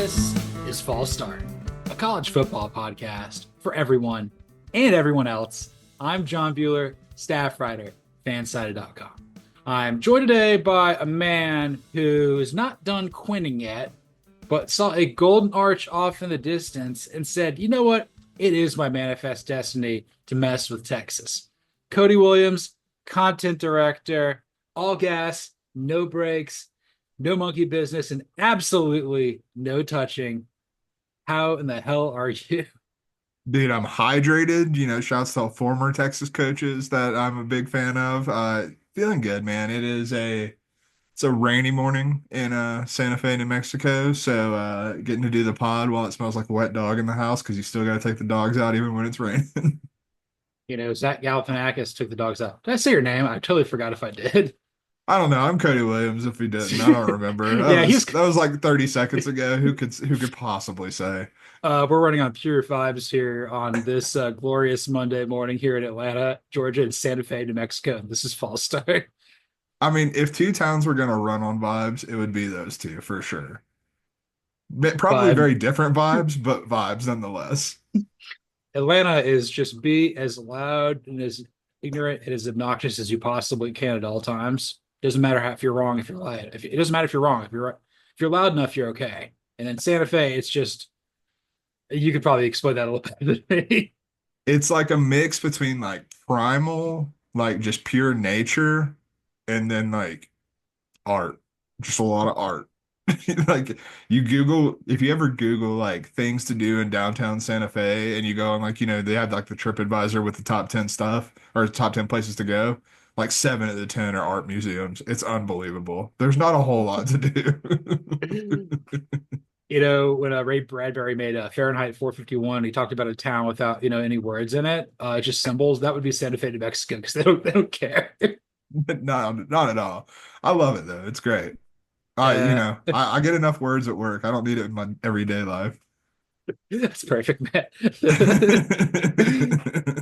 This is False Start, a college football podcast for everyone and everyone else. I'm John Buhler, staff writer, fansided.com. I'm joined today by a man who's not done quinning yet, but saw a golden arch off in the distance and said, you know what? It is my manifest destiny to mess with Texas. Cody Williams, content director, all gas, no brakes, no monkey business, and absolutely no touching. How in the hell are you? Dude, I'm hydrated. Shouts to all former Texas coaches that I'm a big fan of. Feeling good, man. It's a rainy morning in Santa Fe, New Mexico. So getting to do the pod while it smells like a wet dog in the house because you still got to take the dogs out even when it's raining. Zach Galifianakis took the dogs out. Did I say your name? I totally forgot if I did. I don't know. I'm Cody Williams if he didn't. I don't remember. That Yeah, was that was like 30 seconds ago. Who could possibly say? we're running on pure vibes here on this glorious Monday morning here in Atlanta, Georgia, and Santa Fe, New Mexico. This is False Start. I mean, if two towns were gonna run on vibes, it would be those two for sure. Probably But very different vibes, but vibes nonetheless. Atlanta is just be as loud and as ignorant and as obnoxious as you possibly can at all times. Doesn't matter if you're wrong, if you're right. It doesn't matter if you're wrong. If you're loud enough, you're okay. And then Santa Fe, it's just you could probably explain that a little bit to me. It's like a mix between like primal, like just pure nature, and then like art. Just a lot of art. Like if you ever Google like things to do in downtown Santa Fe and you go and like, they have like the TripAdvisor with the top 10 stuff or top 10 places to go. Like 7 of the 10 are art museums. It's unbelievable. There's not a whole lot to do. When Ray Bradbury made Fahrenheit 451, he talked about a town without any words in it, just symbols. That would be Santa Fe, New Mexico, because they don't care. Not at all. I love it though. It's great. I, you uh, know, I, I get enough words at work. I don't need it in my everyday life. That's perfect, man.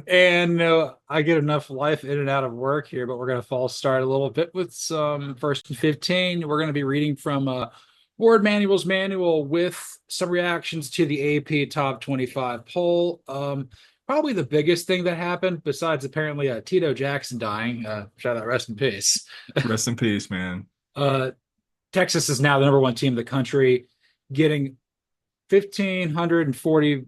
And I get enough life in and out of work here, but we're going to false start a little bit with some first and 15. We're going to be reading from Ward Manual's manual with some reactions to the AP Top 25 poll. Probably the biggest thing that happened, besides apparently Tito Jackson dying. Shout out, rest in peace. Rest in peace, man. Uh, Texas is now the number one team in the country, getting 1,540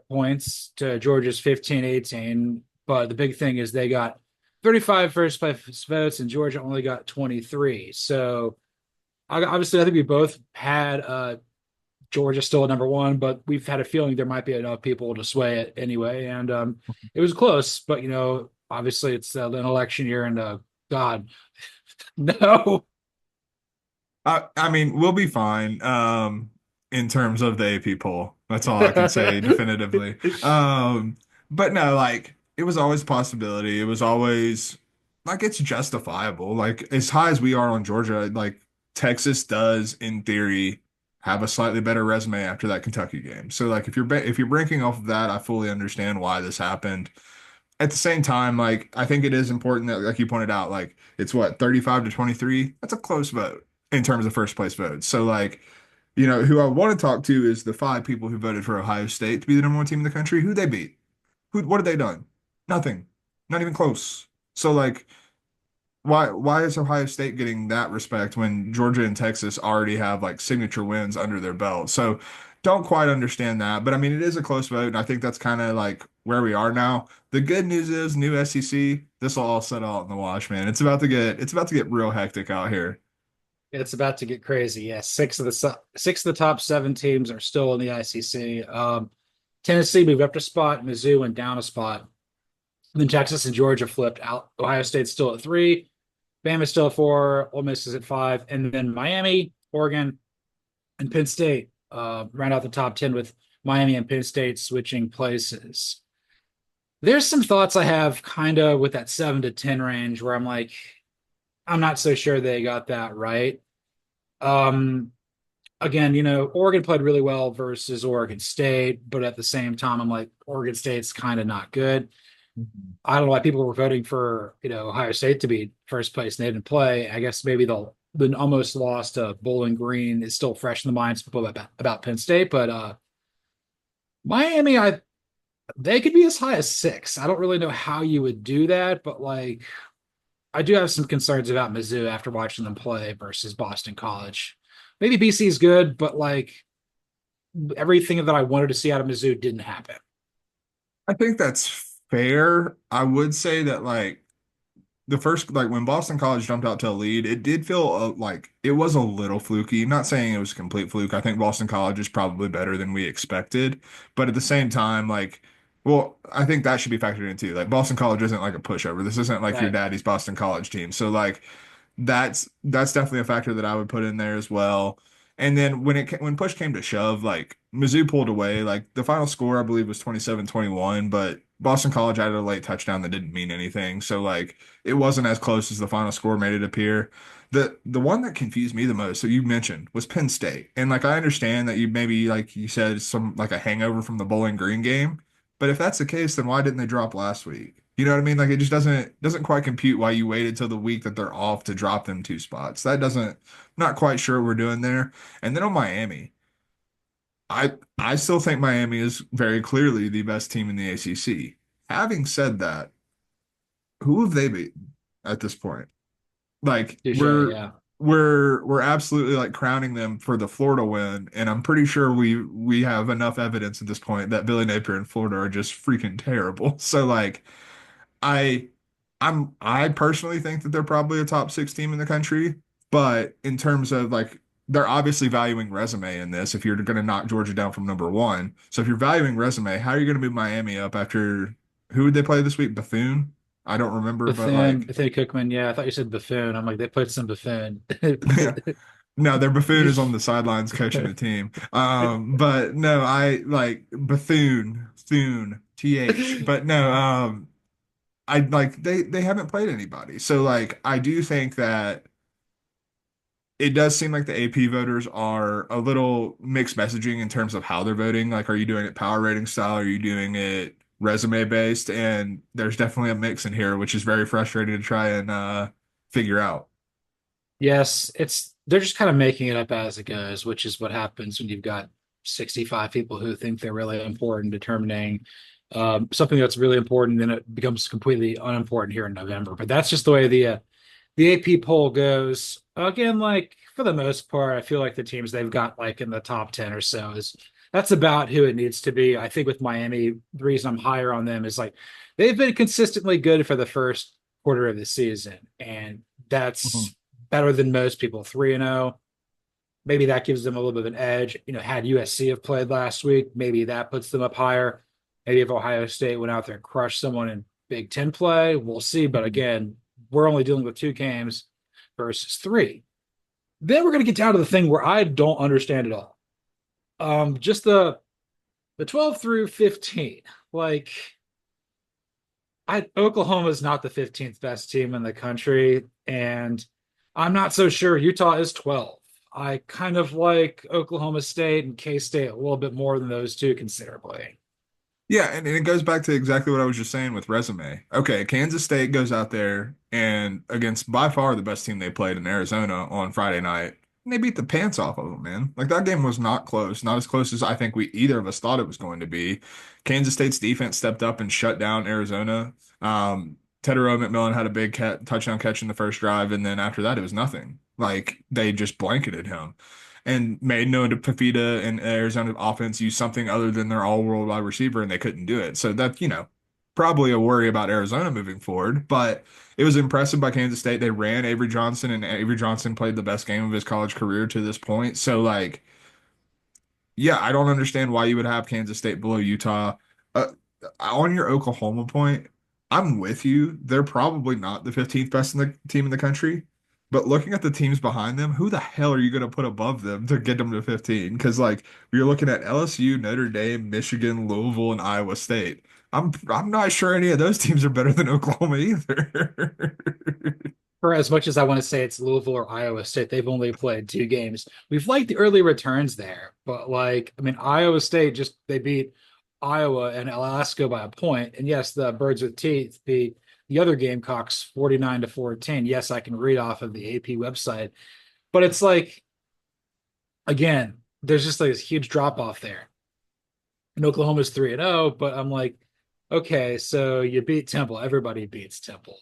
points to Georgia's 1,518. But the big thing is they got 35 first place votes and Georgia only got 23. So obviously, I think we both had Georgia still at number one, but we've had a feeling there might be enough people to sway it anyway. And it was close, but obviously it's an election year and God, no. I mean, we'll be fine. In terms of the AP poll. That's all I can say definitively. But no, like it was always a possibility. It was always like it's justifiable. Like as high as we are on Georgia, like Texas does in theory have a slightly better resume after that Kentucky game. So like if you're ranking off of that, I fully understand why this happened. At the same time, like I think it is important that like you pointed out, like it's what 35 to 23. That's a close vote in terms of first place votes. So like who I want to talk to is the 5 people who voted for Ohio State to be the number one team in the country. Who they beat? What have they done? Nothing. Not even close. So like, why is Ohio State getting that respect when Georgia and Texas already have like signature wins under their belt? So don't quite understand that. But I mean, it is a close vote, and I think that's kind of like where we are now. The good news is new SEC. This will all settle out in the wash, man. It's about to get real hectic out here. It's about to get crazy. Yes, six of the top 7 teams are still in the ICC. Tennessee moved up a spot, Mizzou went down a spot. Then Texas and Georgia flipped out. Ohio State's still at 3, Bama's still at 4, Ole Miss is at 5, and then Miami, Oregon, and Penn State round out the top 10 with Miami and Penn State switching places. There's some thoughts I have kind of with that 7 to 10 range where I'm like, I'm not so sure they got that right. Again, Oregon played really well versus Oregon State, but at the same time, I'm like, Oregon State's kind of not good. I don't know why people were voting for, Ohio State to be first place and they didn't play. I guess maybe they'll the almost lost Bowling Green is still fresh in the minds of people about Penn State, but Miami, they could be as high as 6. I don't really know how you would do that, but like I do have some concerns about Mizzou after watching them play versus Boston College. Maybe BC is good, but like everything that I wanted to see out of Mizzou didn't happen. I think that's fair. I would say that like the first like when Boston College jumped out to a lead, it did feel like it was a little fluky. Not saying it was a complete fluke. I think Boston College is probably better than we expected, but at the same time, like, well, I think that should be factored in too. Like Boston College isn't like a pushover. This isn't like your Right. daddy's Boston College team. So like that's definitely a factor that I would put in there as well. And then when push came to shove, like Mizzou pulled away. Like the final score, I believe, was 27-21, but Boston College added a late touchdown that didn't mean anything. So like it wasn't as close as the final score made it appear. The one that confused me the most, so you mentioned, was Penn State. And like I understand that you maybe like you said some like a hangover from the Bowling Green game, but if that's the case, then why didn't they drop last week? You know what I mean? Like it just doesn't quite compute why you waited till the week that they're off to drop them 2 spots. That doesn't not quite sure what we're doing there. And then on Miami, I still think Miami is very clearly the best team in the ACC. Having said that, who have they beaten at this point? Like Touche, we're yeah. we're absolutely like crowning them for the Florida win, and I'm pretty sure we have enough evidence at this point that Billy Napier and Florida are just freaking terrible. So like I I personally think that they're probably a top 6 team in the country, but in terms of like they're obviously valuing resume in this if you're going to knock Georgia down from number 1. So if you're valuing resume, how are you going to move Miami up after who would they play this week? Bethune? I don't remember, but Bethune, like Bethune Cookman. Yeah, I thought you said Buffoon. I'm like, they played some Buffoon. no, their Bethune is on the sidelines coaching the team. But no, I like Thune, TH. But no, I like they haven't played anybody. So like I do think that it does seem like the AP voters are a little mixed messaging in terms of how they're voting. Like, are you doing it power rating style? Are you doing it resume based? And there's definitely a mix in here, which is very frustrating to try and figure out. Yes, they're just kind of making it up as it goes, which is what happens when you've got 65 people who think they're really important, determining something that's really important, then it becomes completely unimportant here in November. But that's just the way the AP poll goes. Again, like for the most part, I feel like the teams they've got like in the top 10 or so is that's about who it needs to be. I think with Miami, the reason I'm higher on them is like they've been consistently good for the first quarter of the season, and Mhm. that's better than most people. 3-0. Maybe that gives them a little bit of an edge. Had USC have played last week, maybe that puts them up higher. Maybe if Ohio State went out there and crushed someone in Big Ten play, we'll see. But Mhm. again, we're only dealing with 2 games versus 3. Then we're going to get down to the thing where I don't understand at all. Just the 12 through 15. Like Oklahoma is not the 15th best team in the country, and I'm not so sure Utah is 12. I kind of like Oklahoma State and K-State a little bit more than those two considerably. Yeah, and it goes back to exactly what I was just saying with resume. Okay, Kansas State goes out there and against by far the best team they played in Arizona on Friday night, and they beat the pants off of them, man. Like that game was not close, not as close as I think we either of us thought it was going to be. Kansas State's defense stepped up and shut down Arizona. Tedero McMillan had a big touchdown catch in the first drive, and then after that it was nothing. Like they just blanketed him and made known to Fafita and Arizona offense use something other than their all-world wide receiver, and they couldn't do it. So that's, probably a worry about Arizona moving forward. But it was impressive by Kansas State. They ran Avery Johnson, and Avery Johnson played the best game of his college career to this point. So, like, yeah, I don't understand why you would have Kansas State below Utah. Uh, on your Oklahoma point, I'm with you. They're probably not the 15th best in the team in the country. But looking at the teams behind them, who the hell are you going to put above them to get them to 15? Because like you're looking at LSU, Notre Dame, Michigan, Louisville, and Iowa State. I'm not sure any of those teams are better than Oklahoma either. For as much as I want to say it's Louisville or Iowa State, they've only played 2 games. We've liked the early returns there, but like, I mean, Iowa State just they beat Iowa and Alaska by a point. And yes, the Birds with Teeth beat the other Gamecocks 49-14. Yes, I can read off of the AP website. But it's like, again, there's just like this huge drop off there. And Oklahoma's 3-0, but I'm like, okay, so you beat Temple. Everybody beats Temple.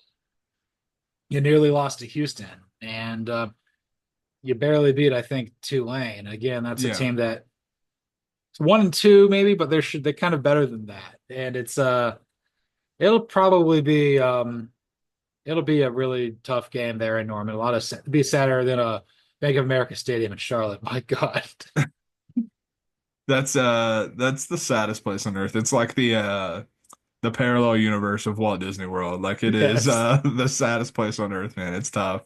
You nearly lost to Houston, and you barely beat, I think, Tulane. Again, that's a Yeah. team that 1-2 maybe, but they're kind of better than that. And it'll probably be it'll be a really tough game there in Norman. It'll be sadder than a Bank of America Stadium in Charlotte. My God. That's the saddest place on earth. It's like the parallel universe of Walt Disney World. Like it is Yes. the saddest place on earth, man. It's tough.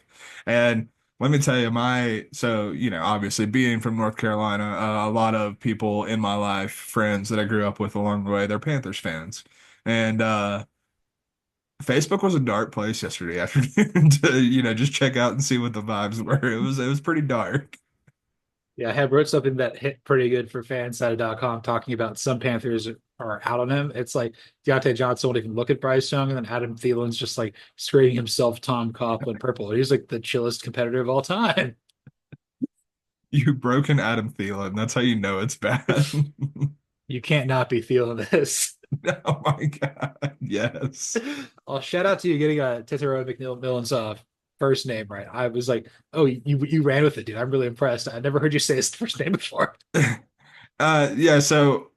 And let me tell you, obviously being from North Carolina, a lot of people in my life, friends that I grew up with along the way, they're Panthers fans. And Facebook was a dark place yesterday afternoon to, just check out and see what the vibes were. It was pretty dark. Yeah, I had wrote something that hit pretty good for fansided.com talking about some Panthers are out on him. It's like Deontay Johnson won't even look at Bryce Young, and then Adam Thielen's just like screaming himself Tom Coughlin purple. He's like the chillest competitor of all time. You've broken Adam Thielen. That's how you know it's bad. You can't not be feeling this. Oh my God. Yes. I'll shout out to you getting a Tetero McMillan's first name right. I was like, oh, you ran with it, dude. I'm really impressed. I never heard you say his first name before. Yeah, so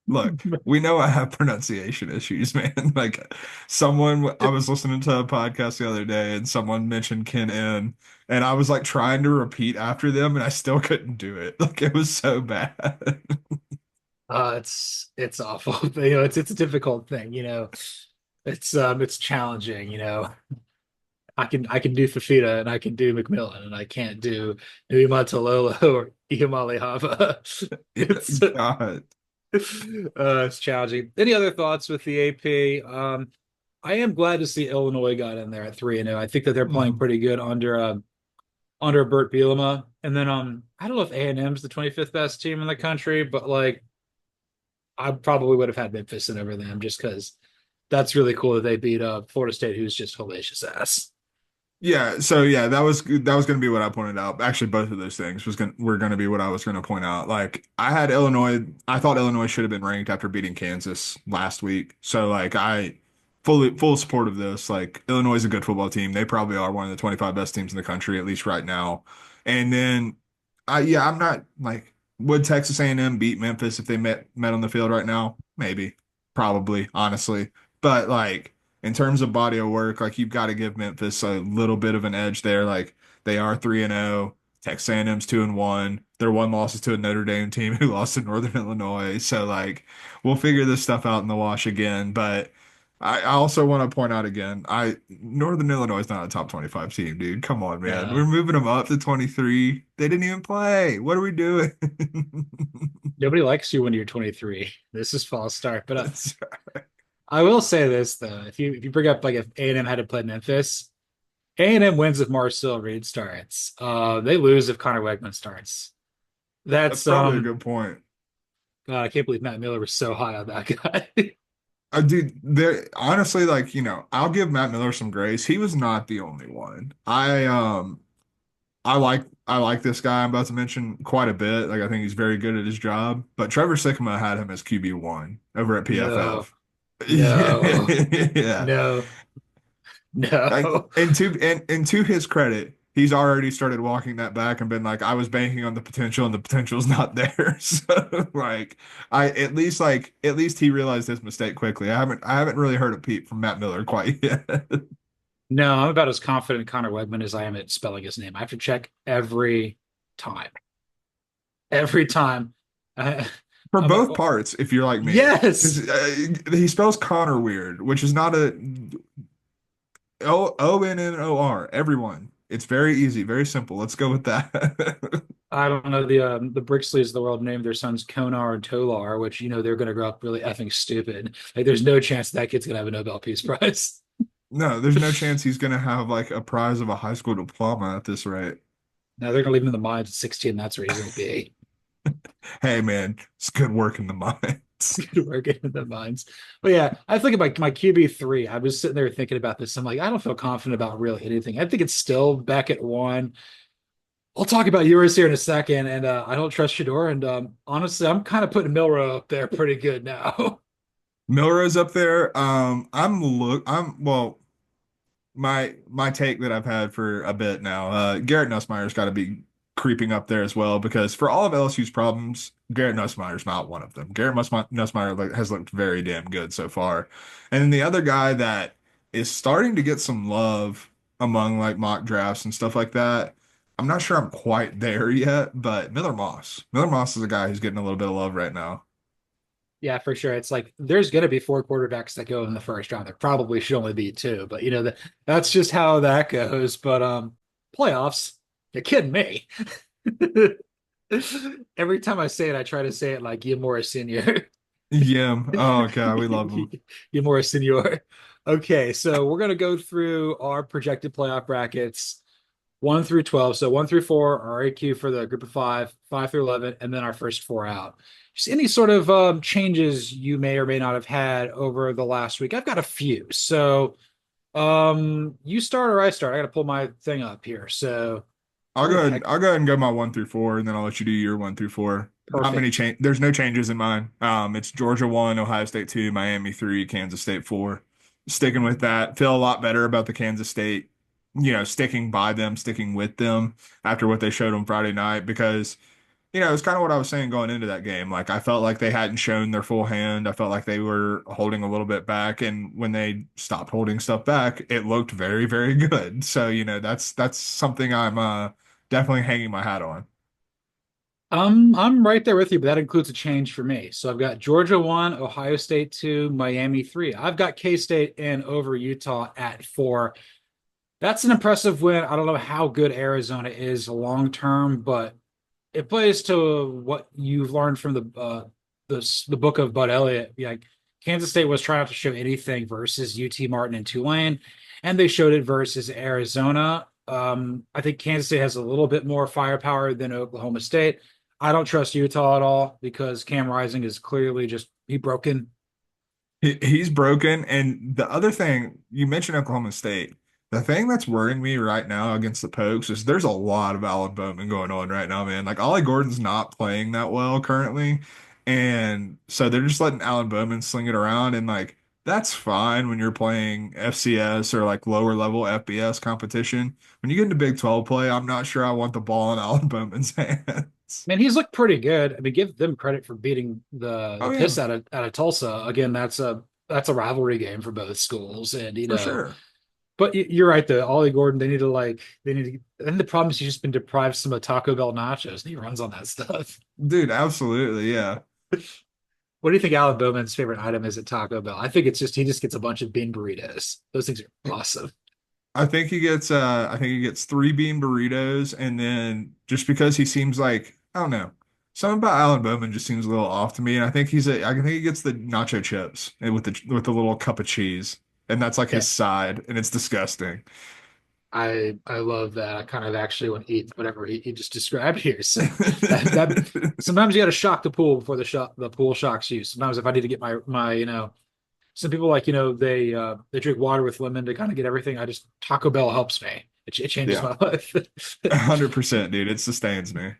look, we know I have pronunciation issues, man. Like I was listening to a podcast the other day and someone mentioned Ken N, and I was like trying to repeat after them and I still couldn't do it. Like it was so bad. It's awful. It's a difficult thing, it's challenging, I can do Fafita and I can do McMillan and I can't do Imatololo or Iamale Hava. It's God. it's challenging. Any other thoughts with the AP? I am glad to see Illinois got in there at 3-0. I think that they're playing Mm. pretty good under Bert Bielema. And then I don't know if A&M's the 25th best team in the country, but like I probably would have had Memphis in over them just because that's really cool that they beat Florida State, who's just hellacious ass. Yeah, so yeah, that was going to be what I pointed out. Actually, both of those things were going to be what I was going to point out. Like I thought Illinois should have been ranked after beating Kansas last week. So like I full support of this. Like Illinois is a good football team. They probably are one of the 25 best teams in the country at least right now. And then I'm not like would Texas A&M beat Memphis if they met on the field right now? Maybe. Probably, honestly. But like in terms of body of work, like you've got to give Memphis a little bit of an edge there. Like they are 3-0. Texas A&M's 2-1. Their one loss is to a Notre Dame team who lost to Northern Illinois. So like we'll figure this stuff out in the wash again. But I also want to point out again, Northern Illinois is not a top 25 team, dude. Come on, man. Yeah. We're moving them up to 23. They didn't even play. What are we doing? Nobody likes you when you're 23. This is false start. But That's- I will say this though, if you bring up like if A&M had to play Memphis, A&M wins if Marcel Reed starts. They lose if Connor Wegman starts. That's That's probably a good point. God, I can't believe Matt Miller was so high on that guy. Dude, there honestly, like, I'll give Matt Miller some grace. He was not the only one. I like this guy I'm about to mention quite a bit. Like I think he's very good at his job. But Trevor Sikkema had him as QB1 over at No, PFF. no, Yeah. no, Like no. and to his credit, he's already started walking that back and been like, I was banking on the potential and the potential's not there. So like at least he realized his mistake quickly. I haven't really heard a peep from Matt Miller quite yet. No, I'm about as confident in Connor Wegman as I am at spelling his name. I have to check every time. Every time. I, For I'm like, both oh, parts, if you're like me. yes. 'Cause, he spells Connor weird, which is not a Onnor. Everyone. It's very easy, very simple. Let's go with that. I don't know. The Brixleys of the world named their sons Konar and Tolar, which they're going to grow up really effing stupid. Like, there's no chance that kid's going to have a Nobel Peace Prize. No, there's no chance he's gonna have like a prize of a high school diploma at this rate. Now they're going to leave him in the mines at 16. That's where he's going to be. Hey man, it's good work in the mines. Working in the mines. But yeah, I think about my QB3. I was sitting there thinking about this. I'm like, I don't feel confident about really anything. I think it's still Beck at 1. I'll talk about Ewers here in a second, and I don't trust Shador. And honestly, I'm kind of putting Milrow up there pretty good now. Milrose up there. I'm well, my take that I've had for a bit now, Garrett Nussmeier's got to be creeping up there as well because for all of LSU's problems, Garrett Nussmeier's not one of them. Nussmeier has looked very damn good so far. And then the other guy that is starting to get some love among like mock drafts and stuff like that. I'm not sure I'm quite there yet, but Miller Moss. Miller Moss is a guy who's getting a little bit of love right now. Yeah, for sure. It's like there's going to be four quarterbacks that go in the first round. There probably should only be two, but that's just how that goes. But playoffs, you're kidding me. Every time I say it, I try to say it like Yamora Senior. Yeah. Oh God, we love him. Yamora Senior. Okay, so we're gonna go through our projected playoff brackets, 1 through 12. So 1 through 4, our AQ for the group of five, 5 through 11, and then our first four out. Just any sort of changes you may or may not have had over the last week. I've got a few. So you start or I start? I got to pull my thing up here. So I'll where go the ahead. heck? I'll go ahead and go my 1 through 4, and then I'll let you do your 1 through 4. Not many Perfect. change. There's no changes in mine. It's Georgia 1, Ohio State 2, Miami 3, Kansas State 4. Sticking with that. Feel a lot better about the Kansas State, sticking by them, sticking with them after what they showed on Friday night because, it's kind of what I was saying going into that game. Like I felt like they hadn't shown their full hand. I felt like they were holding a little bit back, and when they stopped holding stuff back, it looked very, very good. So, that's something I'm definitely hanging my hat on. I'm right there with you, but that includes a change for me. So I've got Georgia 1, Ohio State 2, Miami 3. I've got K-State in over Utah at 4. That's an impressive win. I don't know how good Arizona is long term, but it plays to what you've learned from the book of Bud Elliott. Like Kansas State was trying not to show anything versus UT Martin and Tulane, and they showed it versus Arizona. I think Kansas State has a little bit more firepower than Oklahoma State. I don't trust Utah at all because Cam Rising is clearly just he broken. He's broken. And the other thing, you mentioned Oklahoma State. The thing that's worrying me right now against the Pokes is there's a lot of Allen Bowman going on right now, man. Like Ollie Gordon's not playing that well currently. And so they're just letting Allen Bowman sling it around. And like that's fine when you're playing FCS or like lower level FBS competition. When you get into Big 12 play, I'm not sure I want the ball in Allen Bowman's hands. Man, he's looked pretty good. I mean, give them credit for beating the Oh the yeah, piss out of Tulsa. Again, that's a rivalry game for both schools, and for sure. But you're right though. Ollie Gordon, they need to. And the problem is he's just been deprived some of Taco Bell nachos, and he runs on that stuff. Dude, absolutely, yeah. What do you think Alan Bowman's favorite item is at Taco Bell? I think it's just he just gets a bunch of bean burritos. Those things are awesome. I think he gets 3 bean burritos and then just because he seems like I don't know. Something about Alan Bowman just seems a little off to me. And I think he gets the nacho chips and with the little cup of cheese. And that's like Yeah, his side, and it's disgusting. I love that. I kind of actually want to eat whatever he just described here. So that sometimes you got to shock the pool before the pool shocks you. Sometimes if I need to get my some people like they drink water with lemon to kind of get everything. I just Taco Bell helps me. It changes Yeah, my life. 100%, dude. It sustains me.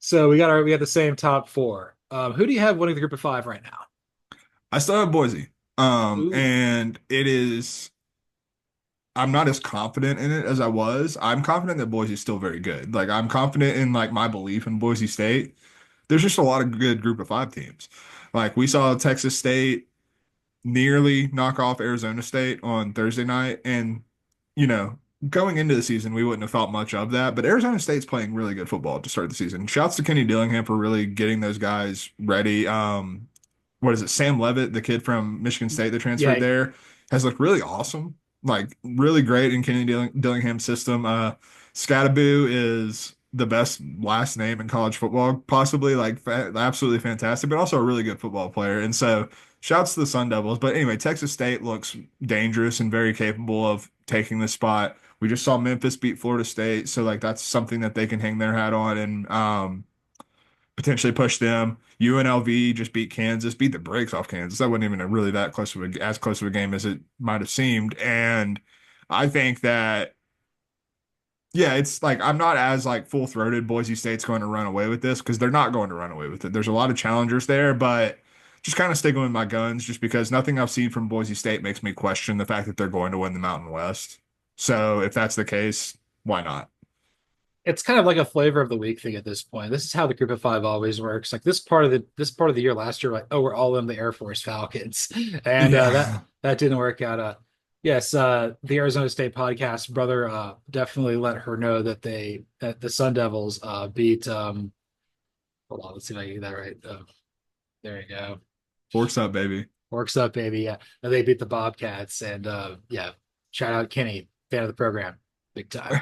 So we got the same top four. Who do you have winning the group of five right now? I still have Boise. Ooh, And it is I'm not as confident in it as I was. I'm confident that Boise's still very good. Like I'm confident in like my belief in Boise State. There's just a lot of good group of five teams. Like we saw Texas State nearly knock off Arizona State on Thursday night. And, you know, going into the season, we wouldn't have thought much of that. But Arizona State's playing really good football to start the season. Shouts to Kenny Dillingham for really getting those guys ready. What is it? Sam Levitt, the kid from Michigan State that transferred yeah, there, has looked really awesome. Like really great in Kenny Dillingham's system. Scattaboo is the best last name in college football, possibly like absolutely fantastic, but also a really good football player. And so shouts to the Sun Devils. But anyway, Texas State looks dangerous and very capable of taking the spot. We just saw Memphis beat Florida State, so like that's something that they can hang their hat on and potentially push them. UNLV just beat Kansas, beat the brakes off Kansas. That wasn't even really that close of as close of a game as it might have seemed. And I think that Yeah, it's like I'm not as like full-throated Boise State's going to run away with this because they're not going to run away with it. There's a lot of challengers there, but just kind of sticking with my guns just because nothing I've seen from Boise State makes me question the fact that they're going to win the Mountain West. So if that's the case, why not? It's kind of like a flavor of the week thing at this point. This is how the group of five always works. Like this part of the year last year, like, oh, we're all in the Air Force Falcons. And Yeah. that didn't work out. Yes, the Arizona State podcast brother definitely let her know that the Sun Devils beat hold on, let's see if I can get that right. There you go. Forks up, baby. Works up, baby. Yeah. And they beat the Bobcats. And yeah, shout out Kenny, fan of the program. Big time.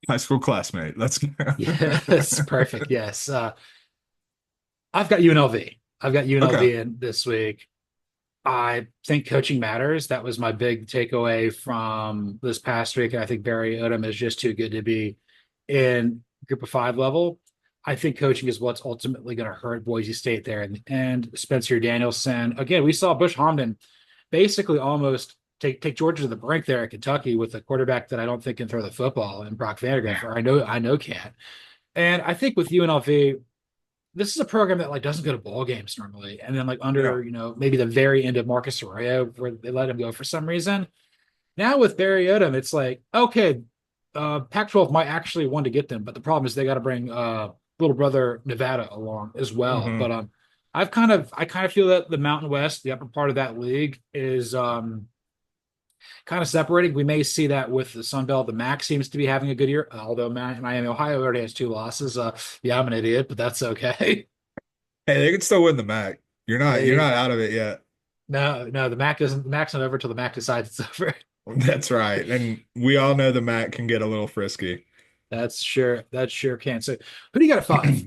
High school classmate. Let's go. Yes, perfect. Yes. I've got UNLV. I've got Okay. UNLV in this week. I think coaching matters. That was my big takeaway from this past week. And I think Barry Odom is just too good to be in group of five level. I think coaching is what's ultimately going to hurt Boise State there. And Spencer Danielson, again, we saw Bush Hamdan basically almost take Georgia to the brink there at Kentucky with a quarterback that I don't think can throw the football, and Brock Vandagriff, Yeah. or I know can't. And I think with UNLV, this is a program that like doesn't go to ball games normally. And then like Yeah. under, maybe the very end of Marcus Arroyo where they let him go for some reason. Now with Barry Odom, it's like, okay, Pac-12 might actually want to get them, but the problem is they got to bring little brother Nevada along as well. Hmm. But I kind of feel that the Mountain West, the upper part of that league, is kind of separating. We may see that with the Sun Belt. The MAC seems to be having a good year, although Miami, Ohio already has two losses. Yeah, I'm an idiot, but that's okay. Hey, they can still win the MAC. You're They not out of it yet. no, the MAC isn't. The MAC's not over till the MAC decides it's over. That's right. And we all know the MAC can get a little frisky. That's sure. That sure can. So, who do you got at five?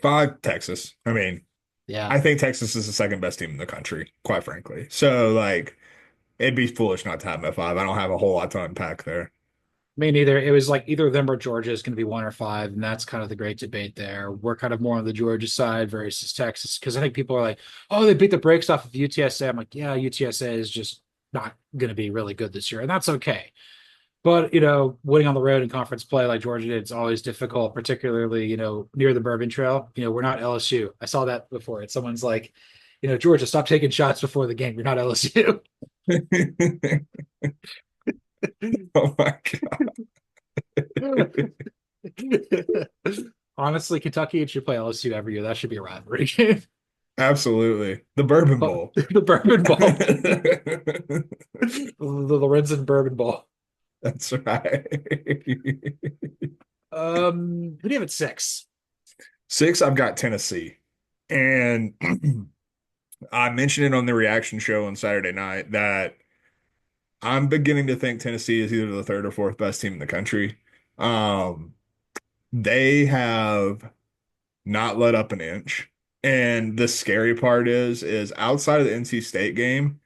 Five, Texas. I mean, Yeah, I think Texas is the second best team in the country, quite frankly. So, like, it'd be foolish not to have them at five. I don't have a whole lot to unpack there. me neither. It was like either of them or Georgia is going to be one or five, and that's kind of the great debate there. We're kind of more on the Georgia side versus Texas because I think people are like, "Oh, they beat the brakes off of UTSA." I'm like, "Yeah, UTSA is just not going to be really good this year, and that's okay." But winning on the road in conference play like Georgia did, it's always difficult, particularly near the Bourbon Trail. We're not LSU. I saw that before. It's someone's like, Georgia, stop taking shots before the game. You're not LSU. Oh my God. Honestly, Kentucky should play LSU every year. That should be a rivalry game. Absolutely. The Bourbon But Bowl. the Bourbon Bowl, the Lorenzen Bourbon Bowl. That's right. Who do you have at six? Six, I've got Tennessee. And I mentioned it on the reaction show on Saturday night that I'm beginning to think Tennessee is either the third or fourth best team in the country. Um, they have not let up an inch. And the scary part is outside of the NC State game,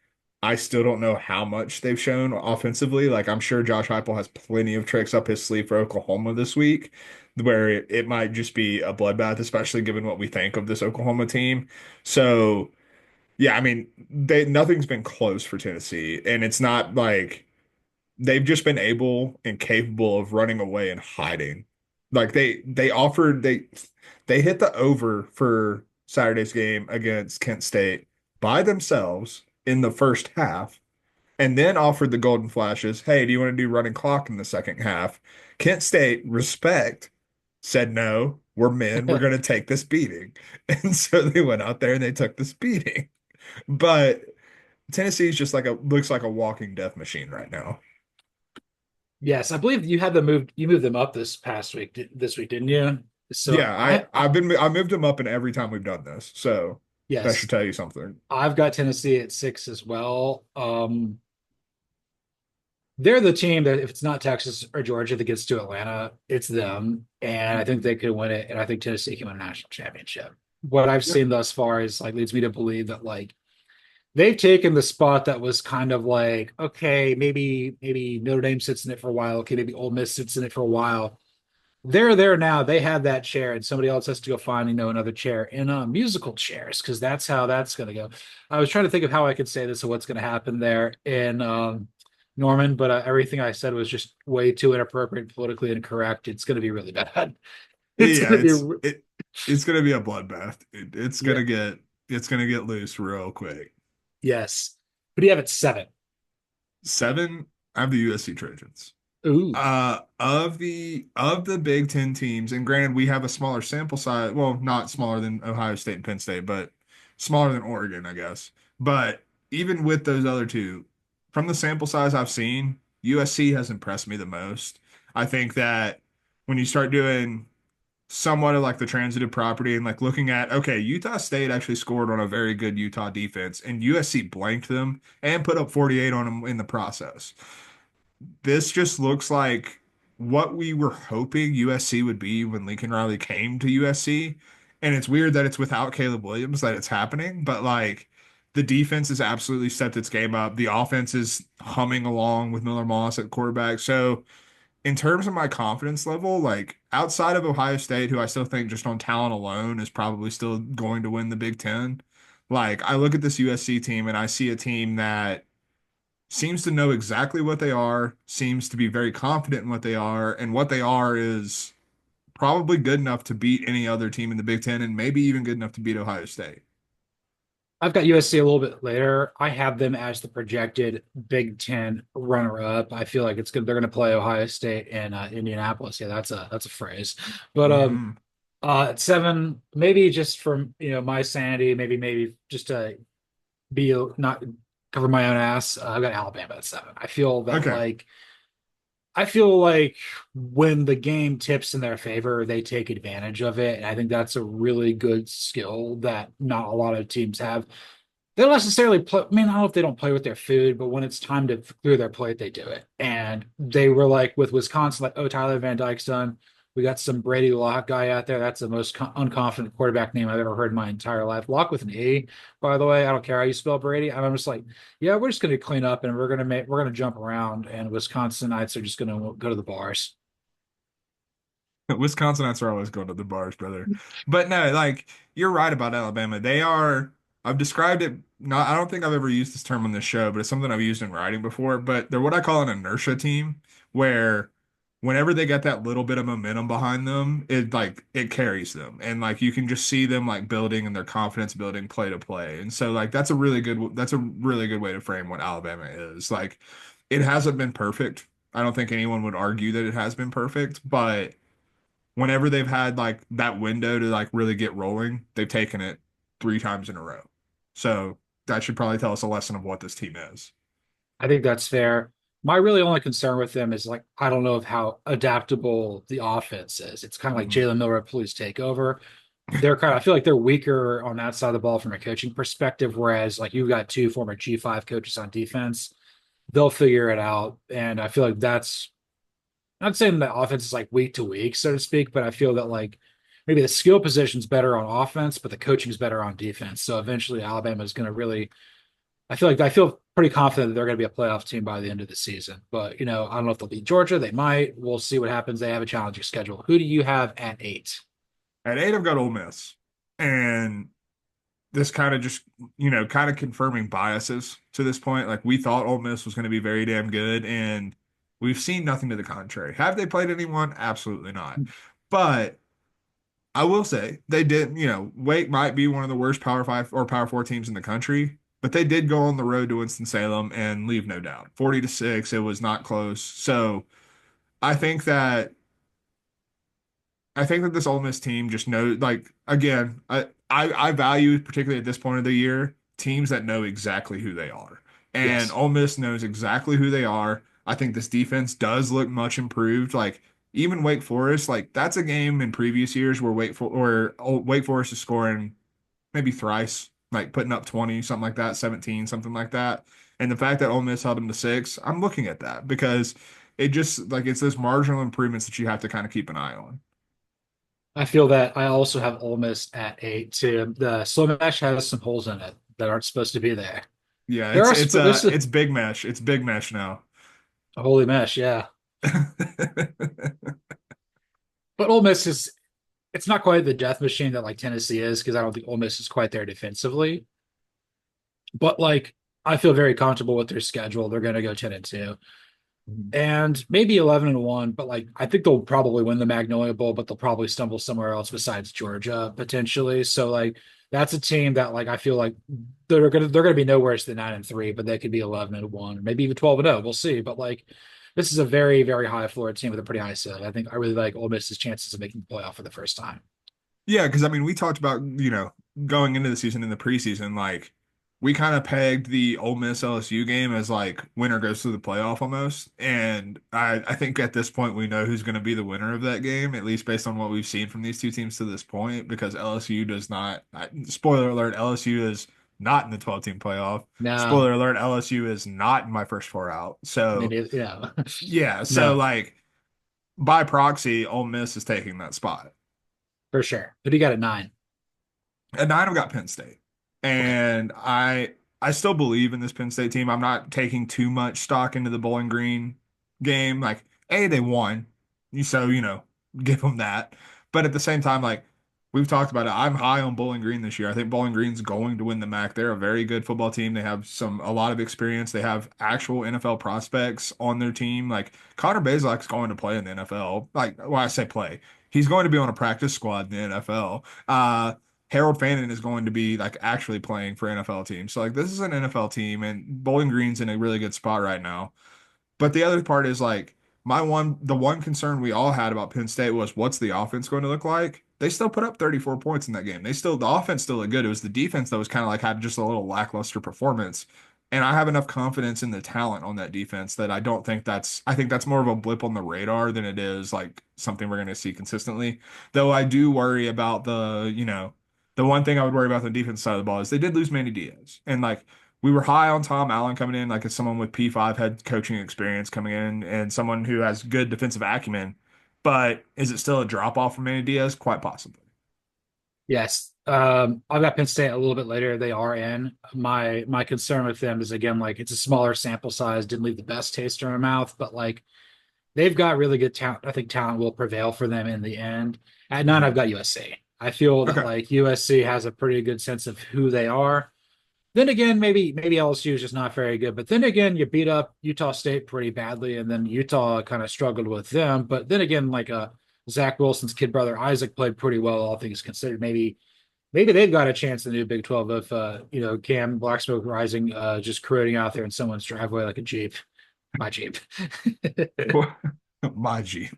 I still don't know how much they've shown offensively. Like I'm sure Josh Heupel has plenty of tricks up his sleeve for Oklahoma this week, where it might just be a bloodbath, especially given what we think of this Oklahoma team. So yeah, I mean, they nothing's been close for Tennessee, and it's not like they've just been able and capable of running away and hiding. Like they hit the over for Saturday's game against Kent State by themselves in the first half and then offered the Golden Flashes, "Hey, do you want to do running clock in the second half?" Kent State, respect, said no. We're men. We're going to take this beating. And so they went out there and they took this beating. But Tennessee's just looks like a walking death machine right now. Yes, I believe you had them moved. You moved them up this past week, this week, didn't you? So Yeah, I moved him up in every time we've done this. So that should yes, tell you something. I've got Tennessee at six as well. They're the team that if it's not Texas or Georgia that gets to Atlanta, it's them, and I think they could win it. And I think Tennessee can win a national championship. What I've Yep. seen thus far is like leads me to believe that like they've taken the spot that was kind of like okay, maybe Notre Dame sits in it for a while. Okay, maybe Ole Miss sits in it for a while. They're there now. They have that chair, and somebody else has to go find, another chair in musical chairs because that's how that's going to go. I was trying to think of how I could say this and what's going to happen there in Norman, but everything I said was just way too inappropriate, politically incorrect. It's going to be really bad. It's Yeah, going to be, it's gonna be a bloodbath. yeah, It's gonna get loose real quick. yes. But do you have it 7? 7, I have the USC Trojans. Ooh, Of the Big Ten teams, and granted, we have a smaller sample size. Well, not smaller than Ohio State and Penn State, but smaller than Oregon, I guess. But even with those other two, from the sample size I've seen, USC has impressed me the most. I think that when you start doing somewhat of like the transitive property and like looking at, okay, Utah State actually scored on a very good Utah defense, and USC blanked them and put up 48 on them in the process. This just looks like what we were hoping USC would be when Lincoln Riley came to USC. And it's weird that it's without Caleb Williams that it's happening, but like the defense has absolutely stepped its game up. The offense is humming along with Miller Moss at quarterback. So, in terms of my confidence level, like outside of Ohio State, who I still think just on talent alone is probably still going to win the Big Ten, like I look at this USC team and I see a team that seems to know exactly what they are, seems to be very confident in what they are is probably good enough to beat any other team in the Big Ten and maybe even good enough to beat Ohio State. I've got USC a little bit later. I have them as the projected Big Ten runner-up. I feel like it's good. They're going to play Ohio State and Indianapolis. Yeah, that's a phrase. But Hmm. at 7, maybe just from my sanity, maybe just to be not cover my own ass. I've got Alabama at 7. Okay. I feel like when the game tips in their favor, they take advantage of it. And I think that's a really good skill that not a lot of teams have. They don't necessarily play. I mean, I don't know if they don't play with their food, but when it's time to clear their plate, they do it. And they were like with Wisconsin, like, oh, Tyler Van Dyke's done. We got some Brady Lock guy out there. That's the most unconfident quarterback name I've ever heard in my entire life. Lock with an E, by the way. I don't care how you spell Brady. I'm just like, yeah, we're just going to clean up and we're going to jump around. And Wisconsinites are just going to go to the bars. Wisconsinites are always going to the bars, brother. But no, like you're right about Alabama. I've described it, not, I don't think I've ever used this term on this show, but it's something I've used in writing before. But they're what I call an inertia team, where whenever they get that little bit of momentum behind them, it carries them. And like you can just see them like building and their confidence building play to play. And so like that's a really good way to frame what Alabama is. Like it hasn't been perfect. I don't think anyone would argue that it has been perfect, but whenever they've had like that window to like really get rolling, they've taken it 3 times in a row. So that should probably tell us a lesson of what this team is. I think that's fair. My really only concern with them is like I don't know of how adaptable the offense is. It's kind of like Mhm. Jalen Miller police takeover. I feel like they're weaker on that side of the ball from a coaching perspective, whereas like you've got 2 former G5 coaches on defense. They'll figure it out. And I feel like that's not saying that offense is like week to week, so to speak, but I feel that like maybe the skill position's better on offense, but the coaching's better on defense. So eventually Alabama is going to really I feel pretty confident that they're going to be a playoff team by the end of the season. But I don't know if they'll beat Georgia. They might. We'll see what happens. They have a challenging schedule. Who do you have at 8? At 8, I've got Ole Miss. And this kind of just, kind of confirming biases to this point. Like we thought Ole Miss was going to be very damn good, and we've seen nothing to the contrary. Have they played anyone? Absolutely not. But I will say they did, Wake might be one of the worst Power Five or Power Four teams in the country, but they did go on the road to Winston-Salem and leave no doubt. 40-6, it was not close. So I think that this Ole Miss team just knows, like, again, I value, particularly at this point of the year, teams that know exactly who they are. And Yes. Ole Miss knows exactly who they are. I think this defense does look much improved. Like, even Wake Forest, like, that's a game in previous years where Wake Forest is scoring maybe thrice, like putting up 20, something like that, 17, something like that. And the fact that Ole Miss held them to 6, I'm looking at that because it just, like, it's those marginal improvements that you have to kind of keep an eye on. I feel that I also have Ole Miss at 8 too. The slow mesh has some holes in it that aren't supposed to be there. Yeah, There it's are it's this is it's big mesh. It's big mesh now. a holy mesh, yeah. But Ole Miss is it's not quite the death machine that like Tennessee is because I don't think Ole Miss is quite there defensively. But like I feel very comfortable with their schedule. They're going to go 10-2 Mhm. and maybe 11-1, but like I think they'll probably win the Magnolia Bowl, but they'll probably stumble somewhere else besides Georgia potentially. So like that's a team that like I feel like they're gonna be no worse than 9-3, but they could be 11-1, or maybe even 12-0. We'll see. But like this is a very, very high floor team with a pretty high ceiling. I think I really like Ole Miss's chances of making the playoff for the first time. Yeah, because I mean, we talked about, going into the season in the preseason, like we kind of pegged the Ole Miss LSU game as like winner goes to the playoff almost. And I think at this point we know who's going to be the winner of that game, at least based on what we've seen from these two teams to this point, because LSU does not, spoiler alert, LSU is not in the 12-team playoff. No, Spoiler alert, LSU is not in my first four out. So maybe yeah, yeah, so no, like by proxy, Ole Miss is taking that spot. for sure. But he got a 9. At nine, I've got Penn State, Okay. and I still believe in this Penn State team. I'm not taking too much stock into the Bowling Green game. Like, they won, so give them that. But at the same time, like we've talked about it, I'm high on Bowling Green this year. I think Bowling Green's going to win the MAC. They're a very good football team. They have a lot of experience. They have actual NFL prospects on their team. Like Connor Bazelak's going to play in the NFL. Like, well, I say play. He's going to be on a practice squad in the NFL. Harold Fannin is going to be like actually playing for NFL teams. So like this is an NFL team and Bowling Green's in a really good spot right now. But the other part is like the one concern we all had about Penn State was what's the offense going to look like? They still put up 34 points in that game. The offense still looked good. It was the defense that was kind of like had just a little lackluster performance. And I have enough confidence in the talent on that defense that I think that's more of a blip on the radar than it is like something we're going to see consistently. Though I do worry about the one thing I would worry about on the defense side of the ball is they did lose Manny Diaz. And like we were high on Tom Allen coming in, like as someone with P5 head coaching experience coming in and someone who has good defensive acumen. But is it still a drop off from Manny Diaz? Quite possibly. Yes. I've got Penn State a little bit later. They are in. My concern with them is again like it's a smaller sample size, didn't leave the best taste in my mouth, but like they've got really good talent. I think talent will prevail for them in the end. At 9, I've Mhm. got USC. I feel that Okay. like USC has a pretty good sense of who they are. Then again, maybe LSU is just not very good. But then again, you beat up Utah State pretty badly, and then Utah kind of struggled with them. But then again, like Zach Wilson's kid brother Isaac played pretty well, all things considered. Maybe they've got a chance in the new Big 12 if Cam Black Smoke Rising just corroding out there in someone's driveway like a Jeep. My Jeep. My G.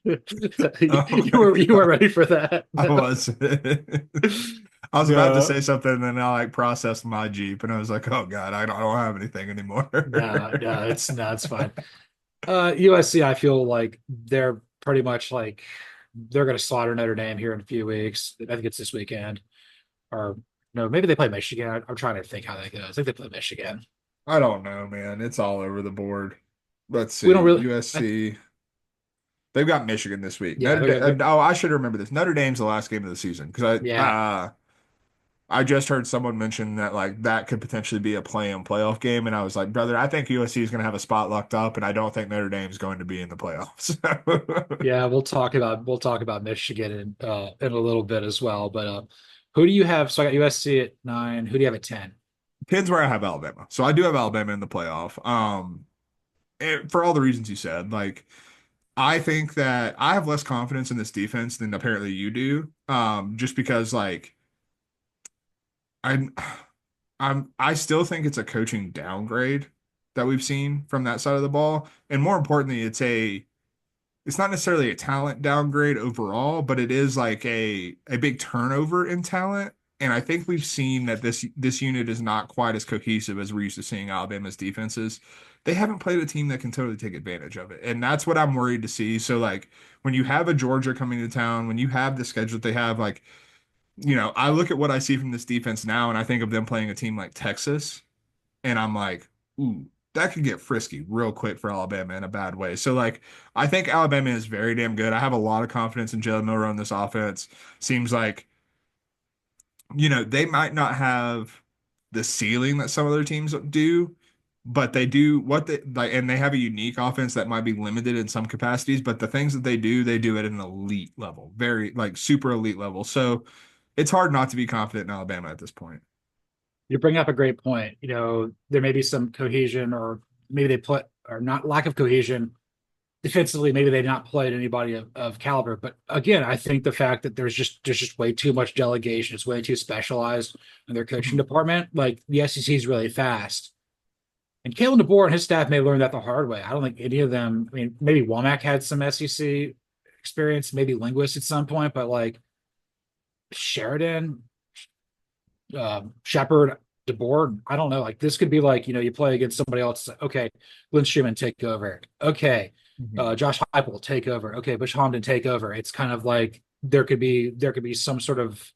Oh you my were you were God. ready for that. I was I was about to No, say something and then I like processed my Jeep and I was like, oh God, I don't have anything anymore. no, it's fine. USC, I feel like they're pretty much like they're going to slaughter Notre Dame here in a few weeks. I think it's this weekend, or no, maybe they play Michigan. I'm trying to think how that goes. I think they play Michigan. I don't know, man. It's all over the board. Let's We don't see. really. USC. They've got Michigan this week. Yeah, Notre Dame. Oh, I should remember this. Notre Dame's the last game of the season because yeah, I just heard someone mention that like that could potentially be a play-in playoff game, and I was like, brother, I think USC is going to have a spot locked up, and I don't think Notre Dame's going to be in the playoffs. yeah. We'll talk about Michigan in a little bit as well. But who do you have? So I got USC at 9. Who do you have at 10? Pins where I have Alabama, so I do have Alabama in the playoff. For all the reasons you said, like. I think that I have less confidence in this defense than apparently you do. Just because like I'm I still think it's a coaching downgrade that we've seen from that side of the ball. And more importantly, it's not necessarily a talent downgrade overall, but it is like a big turnover in talent. And I think we've seen that this unit is not quite as cohesive as we're used to seeing Alabama's defenses. They haven't played a team that can totally take advantage of it. And that's what I'm worried to see. So like when you have a Georgia coming to town, when you have the schedule that they have, like, I look at what I see from this defense now and I think of them playing a team like Texas, and I'm like, ooh, that could get frisky real quick for Alabama in a bad way. So like I think Alabama is very damn good. I have a lot of confidence in Jalen Milroe on this offense. Seems like, they might not have the ceiling that some other teams do, but they do what they like, and they have a unique offense that might be limited in some capacities, but the things that they do it at an elite level, very like super elite level. So it's hard not to be confident in Alabama at this point. You bring up a great point. There may be some cohesion, or maybe they put or not lack of cohesion defensively. Maybe they not played anybody of caliber. But again, I think the fact that there's just way too much delegation. It's way too specialized in their coaching Mhm. department. Like the SEC is really fast. And Kalen DeBoer and his staff may learn that the hard way. I don't think any of them. I mean, maybe Womack had some SEC experience, maybe linguist at some point, but like Sheridan, Shepard, DeBoer, I don't know. Like this could be like you play against somebody else. Okay, Glenn Schumann take over. Okay, Mhm. Josh Heupel take over. Okay, Bush Hamdan take over. It's kind of like there could be some sort of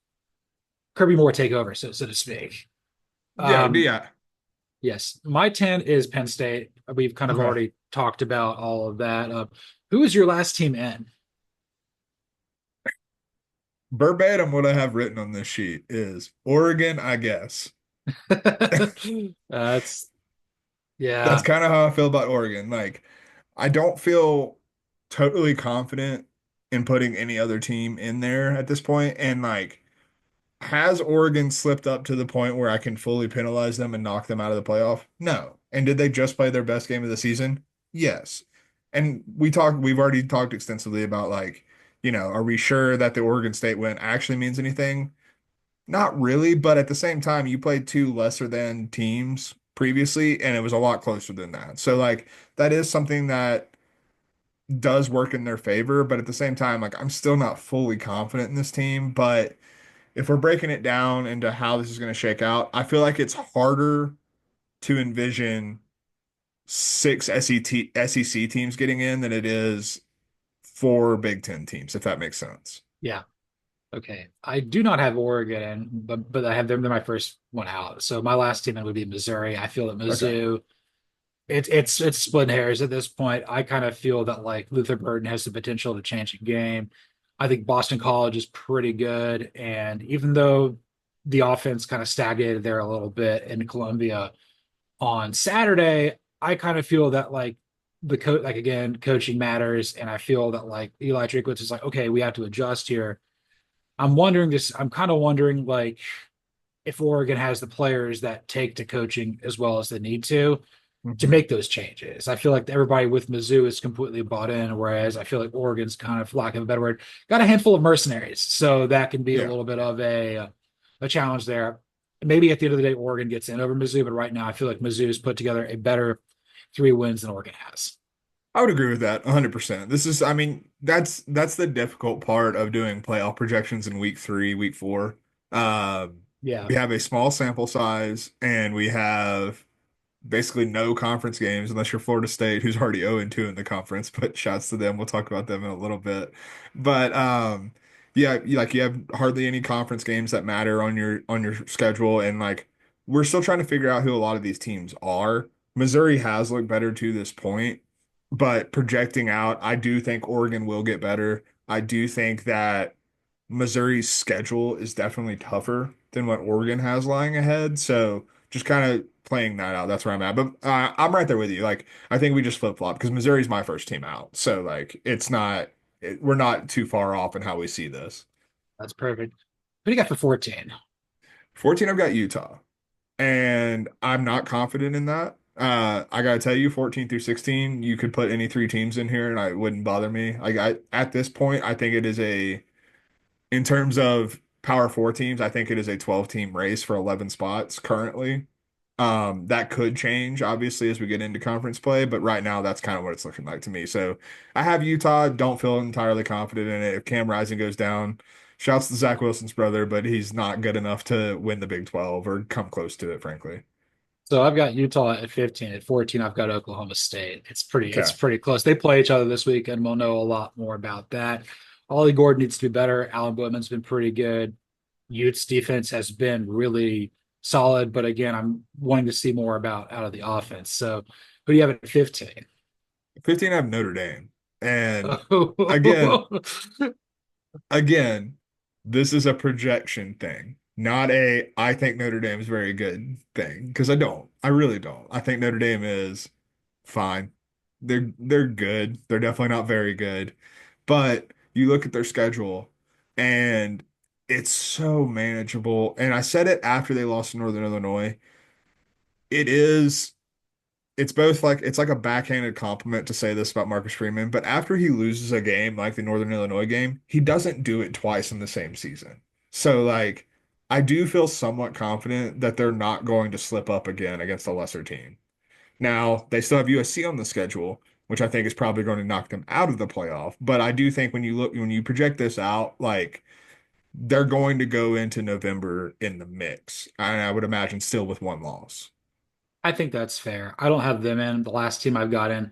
Kirby Moore takeover, so to speak. Yeah, Um, yeah. yes, my 10 is Penn State. We've kind of Okay. already talked about all of that. Who is your last team in? Verbatim, what I have written on this sheet is Oregon, I guess. That's That's yeah, kind of how I feel about Oregon. Like, I don't feel totally confident in putting any other team in there at this point. And like, has Oregon slipped up to the point where I can fully penalize them and knock them out of the playoff? No. And did they just play their best game of the season? Yes. And we've already talked extensively about like, are we sure that the Oregon State win actually means anything? Not really, but at the same time, you played two lesser than teams previously, and it was a lot closer than that. So like that is something that does work in their favor, but at the same time, like I'm still not fully confident in this team. But if we're breaking it down into how this is going to shake out, I feel like it's harder to envision six SEC teams getting in than it is four Big Ten teams, if that makes sense. yeah. Okay, I do not have Oregon, in, but I have them. They're my first one out. So my last team in would be Missouri. I feel that Okay. Mizzou, it's splitting hairs at this point. I kind of feel that like Luther Burden has the potential to change the game. I think Boston College is pretty good, and even though the offense kind of stagnated there a little bit in Columbia on Saturday, I kind of feel that like like again, coaching matters, and I feel that like Eli Drinkwitz is like, okay, we have to adjust here. I'm kind of wondering like if Oregon has the players that take to coaching as well as they need to Hmm. make those changes. I feel like everybody with Mizzou is completely bought in, whereas I feel like Oregon's kind of, for lack of a better word, got a handful of mercenaries. So that can be a Yeah. little bit of a challenge there. Maybe at the end of the day, Oregon gets in over Mizzou, but right now I feel like Mizzou's put together a better 3 wins than Oregon has. I would agree with that 100%. I mean, that's the difficult part of doing playoff projections in week three, week four. Um, Yeah. we have a small sample size and we have basically no conference games unless you're Florida State, who's already 0-2 in the conference, but shouts to them. We'll talk about them in a little bit. But yeah, you have hardly any conference games that matter on your schedule, and like we're still trying to figure out who a lot of these teams are. Missouri has looked better to this point, but projecting out, I do think Oregon will get better. I do think that Missouri's schedule is definitely tougher than what Oregon has lying ahead. So just kind of playing that out. That's where I'm at. But I'm right there with you. Like I think we just flip flop because Missouri's my first team out. So like we're not too far off in how we see this. That's perfect. Who do you got for 14? 14, I've got Utah, and I'm not confident in that. I gotta tell you, 14 through 16, you could put any three teams in here, and it wouldn't bother me. At this point, I think it is in terms of Power Four teams, I think it is a 12 team race for 11 spots currently. That could change obviously as we get into conference play, but right now that's kind of what it's looking like to me. So I have Utah, don't feel entirely confident in it. If Cam Rising goes down, shouts to Zach Wilson's brother, but he's not good enough to win the Big 12 or come close to it, frankly. So I've got Utah at 15. At 14, I've got Oklahoma State. It's Okay. pretty close. They play each other this week, and we'll know a lot more about that. Ollie Gordon needs to be better. Alan Bootman's been pretty good. Utes defense has been really solid, but again, I'm wanting to see more about out of the offense. So who do you have at 15? 15, I have Notre Dame. And again, again, this is a projection thing, not a I think Notre Dame is very good thing, because I don't. I really don't. I think Notre Dame is fine. They're good. They're definitely not very good. But you look at their schedule and It's so manageable. And I said it after they lost to Northern Illinois. It is, it's both like, it's like a backhanded compliment to say this about Marcus Freeman, but after he loses a game like the Northern Illinois game, he doesn't do it twice in the same season. So, like, I do feel somewhat confident that they're not going to slip up again against a lesser team. Now, they still have USC on the schedule, which I think is probably going to knock them out of the playoff. But I do think when you project this out, like, they're going to go into November in the mix. And I would imagine still with one loss. I think that's fair. I don't have them in. The last team I've got in, I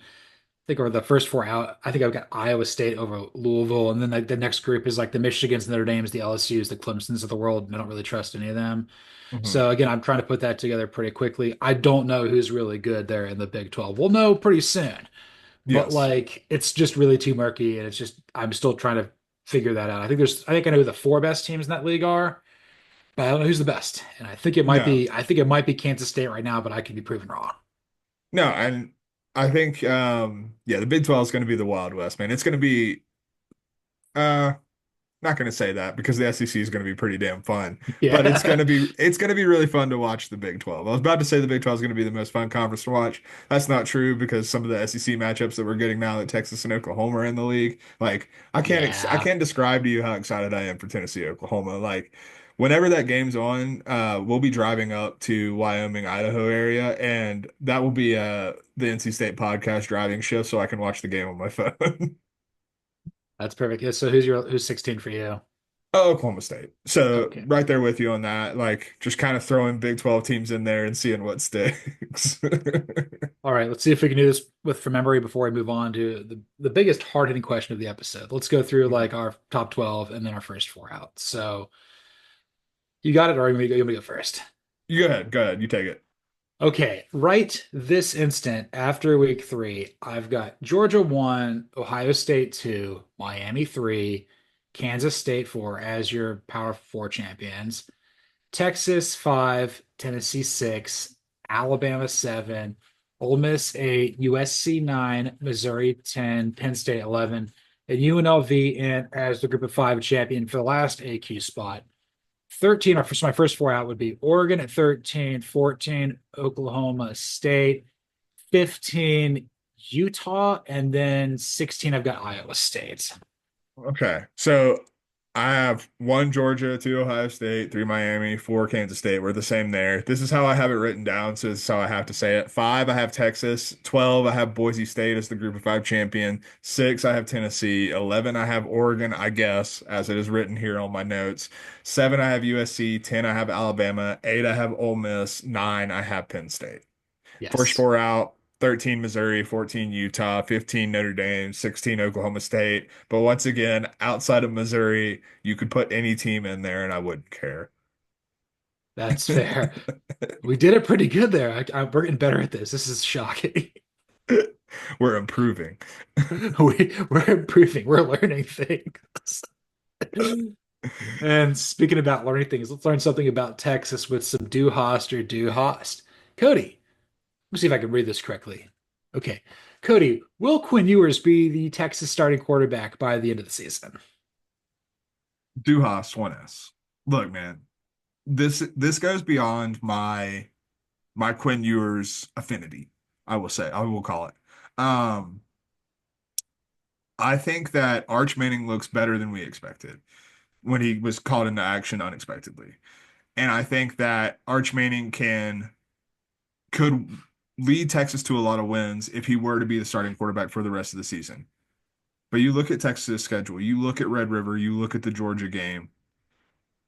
think, are the first four out. I think I've got Iowa State over Louisville, and then the next group is like the Michigans, the Notre Dames, the LSUs, the Clemsons of the world. I don't really trust any of them. Mhm. So again, I'm trying to put that together pretty quickly. I don't know who's really good there in the Big 12. We'll know pretty soon, but Yes. like it's just really too murky, and it's just I'm still trying to figure that out. I think I know who the four best teams in that league are, but I don't know who's the best. And No. I think it might be Kansas State right now, but I could be proven wrong. No, and I think yeah, the Big 12 is going to be the Wild West, man. It's going to be uh not going to say that because the SEC is going to be pretty damn fun, but Yeah. it's going to be really fun to watch the Big 12. I was about to say the Big 12 is going to be the most fun conference to watch. That's not true because some of the SEC matchups that we're getting now that Texas and Oklahoma are in the league, like I Yeah. can't describe to you how excited I am for Tennessee Oklahoma. Like whenever that game's on, we'll be driving up to Wyoming, Idaho area, and that will be the NC State podcast driving shift so I can watch the game on my phone. That's perfect. Yeah, so who's 16 for you? Oh, Oklahoma State. So Okay. right there with you on that. Like just kind of throwing Big 12 teams in there and seeing what sticks. All right, let's see if we can do this with from memory before we move on to the biggest hard-hitting question of the episode. Let's go through like our top 12 and then our first four out. So you got it, or you want me to go first? You go ahead. Go ahead. You take it. Okay, right this instant after week three, I've got Georgia one, Ohio State two, Miami three, Kansas State four as your Power Four champions, Texas five, Tennessee six, Alabama seven, Ole Miss eight, USC nine, Missouri 10, Penn State 11, and UNLV in as the group of five champion for the last AQ spot. 13, or for my first four out would be Oregon at 13, 14, Oklahoma State, 15, Utah, and then 16, I've got Iowa State. Okay. So I have one Georgia, two Ohio State, three Miami, four Kansas State. We're the same there. This is how I have it written down. So this is how I have to say it. Five, I have Texas. 12, I have Boise State as the group of five champion. Six, I have Tennessee. 11, I have Oregon, I guess, as it is written here on my notes. Seven, I have USC. 10, I have Alabama. Eight, I have Ole Miss. Nine, I have Penn State. First Yes, four out, 13 Missouri, 14 Utah, 15 Notre Dame, 16 Oklahoma State. But once again, outside of Missouri, you could put any team in there and I wouldn't care. that's fair. We did it pretty good there. We're getting better at this. This is shocking. We're improving. We're improving. We're learning things. And speaking about learning things, let's learn something about Texas with some do Host or do Host. Cody, let's see if I can read this correctly. Okay. Cody, will Quinn Ewers be the Texas starting quarterback by the end of the season? Duhas 1S. Look, man, this goes beyond my Quinn Ewers affinity, I will say. I will call it. Um, I think that Arch Manning looks better than we expected when he was called into action unexpectedly. And I think that Arch Manning could lead Texas to a lot of wins if he were to be the starting quarterback for the rest of the season. But you look at Texas' schedule, you look at Red River, you look at the Georgia game.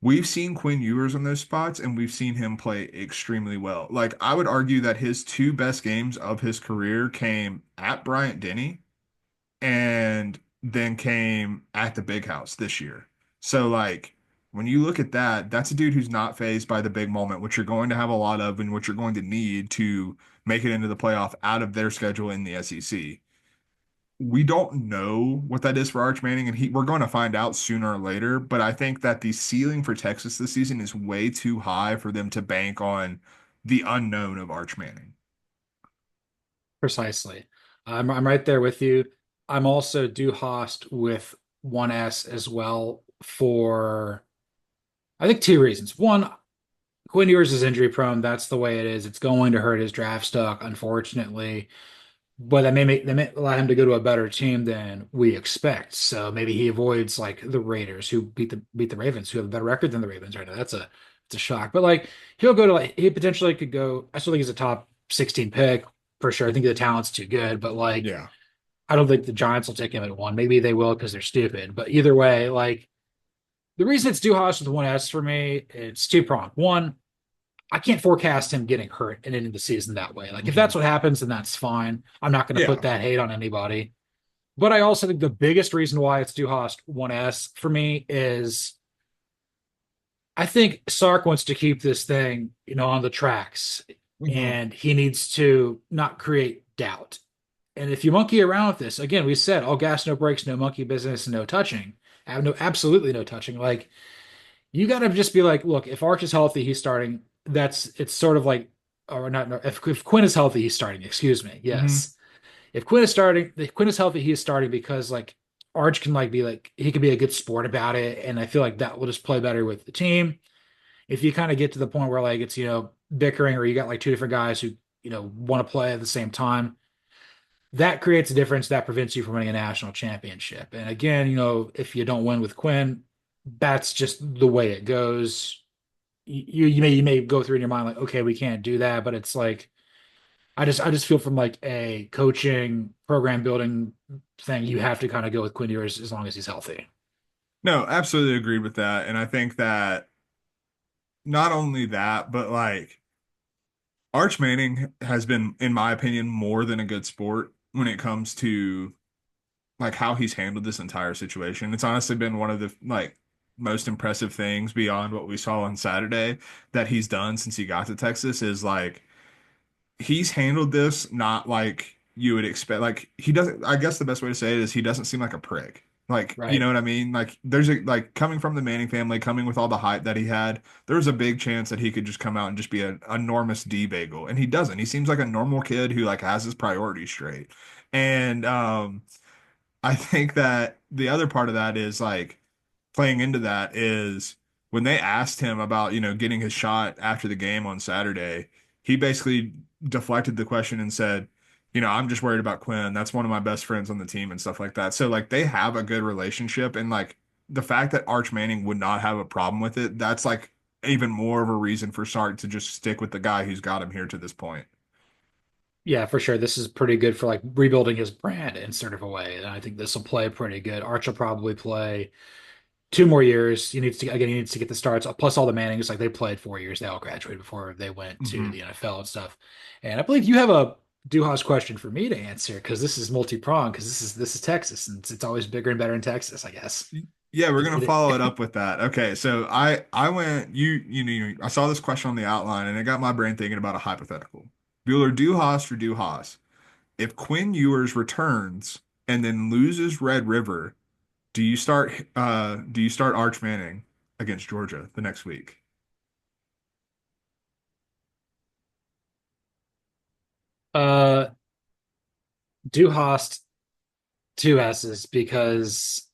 We've seen Quinn Ewers in those spots, and we've seen him play extremely well. Like I would argue that his two best games of his career came at Bryant-Denny and then came at the Big House this year. So like when you look at that, that's a dude who's not phased by the big moment, which you're going to have a lot of and what you're going to need to make it into the playoff out of their schedule in the SEC. We don't know what that is for Arch Manning, and we're going to find out sooner or later. But I think that the ceiling for Texas this season is way too high for them to bank on the unknown of Arch Manning. Precisely. I'm right there with you. I'm also do Host with one S as well for I think two reasons. One, Quinn Ewers is injury prone. That's the way it is. It's going to hurt his draft stock, unfortunately. But that may allow him to go to a better team than we expect. So maybe he avoids like the Raiders, who beat the Ravens, who have a better record than the Ravens right now. It's a shock. But like he'll go to like he potentially could go. I still think he's a top 16 pick for sure. I think the talent's too good, but like Yeah. I don't think the Giants will take him at one. Maybe they will because they're stupid. But either way, like the reason it's Duhas with one S for me, it's two pronged. One, I can't forecast him getting hurt and ending the season that way. Like if Mhm. that's what happens, then that's fine. I'm not going to put Yeah. that hate on anybody. But I also think the biggest reason why it's Duhas 1S for me is I think Sark wants to keep this thing, on the tracks, Mhm. and he needs to not create doubt. And if you monkey around with this, again, we said all gas, no brakes, no monkey business, no touching. No, absolutely no touching. Like you got to just be like, look, if Arch is healthy, he's starting. It's sort of like, or not. No, if Quinn is healthy, he's starting. Excuse me. Mhm. Yes, if Quinn is healthy, he is starting because like Arch can like be like he can be a good sport about it, and I feel like that will just play better with the team. If you kind of get to the point where like it's bickering or you got like two different guys who want to play at the same time, that creates a difference that prevents you from winning a national championship. And again, if you don't win with Quinn, that's just the way it goes. You may go through in your mind like, okay, we can't do that, but it's like I just feel from like a coaching program building thing, you have to kind of go with Quinn Ewers as long as he's healthy. No, absolutely agreed with that. And I think that not only that, but like Arch Manning has been, in my opinion, more than a good sport when it comes to like how he's handled this entire situation. It's honestly been one of the like most impressive things beyond what we saw on Saturday that he's done since he got to Texas is like he's handled this not like you would expect. Like he doesn't, I guess the best way to say it is he doesn't seem like a prick. Like, you Right. know what I mean? Like there's a like coming from the Manning family, coming with all the hype that he had, there's a big chance that he could just come out and just be an enormous D bagel. And he doesn't. He seems like a normal kid who like has his priorities straight. And I think that the other part of that is like playing into that is when they asked him about, getting his shot after the game on Saturday, he basically deflected the question and said, I'm just worried about Quinn. That's one of my best friends on the team and stuff like that. So like they have a good relationship and like the fact that Arch Manning would not have a problem with it, that's like even more of a reason for Sark to just stick with the guy who's got him here to this point. Yeah, for sure. This is pretty good for like rebuilding his brand in sort of a way. And I think this will play pretty good. Arch will probably play 2 more years. He needs to get the starts. Plus all the Mannings, like they played 4 years. They all graduated before they went to Hmm. the NFL and stuff. And I believe you have a Duhas question for me to answer because this is multi-pronged because this is Texas and it's always bigger and better in Texas, I guess. Yeah, we're gonna follow it It, up with that. Okay, so I went I saw this question on the outline and it got my brain thinking about a hypothetical. Bueller Duhas for Duhas. If Quinn Ewers returns and then loses Red River, do you start Arch Manning against Georgia the next week? uh, Duhas two S's because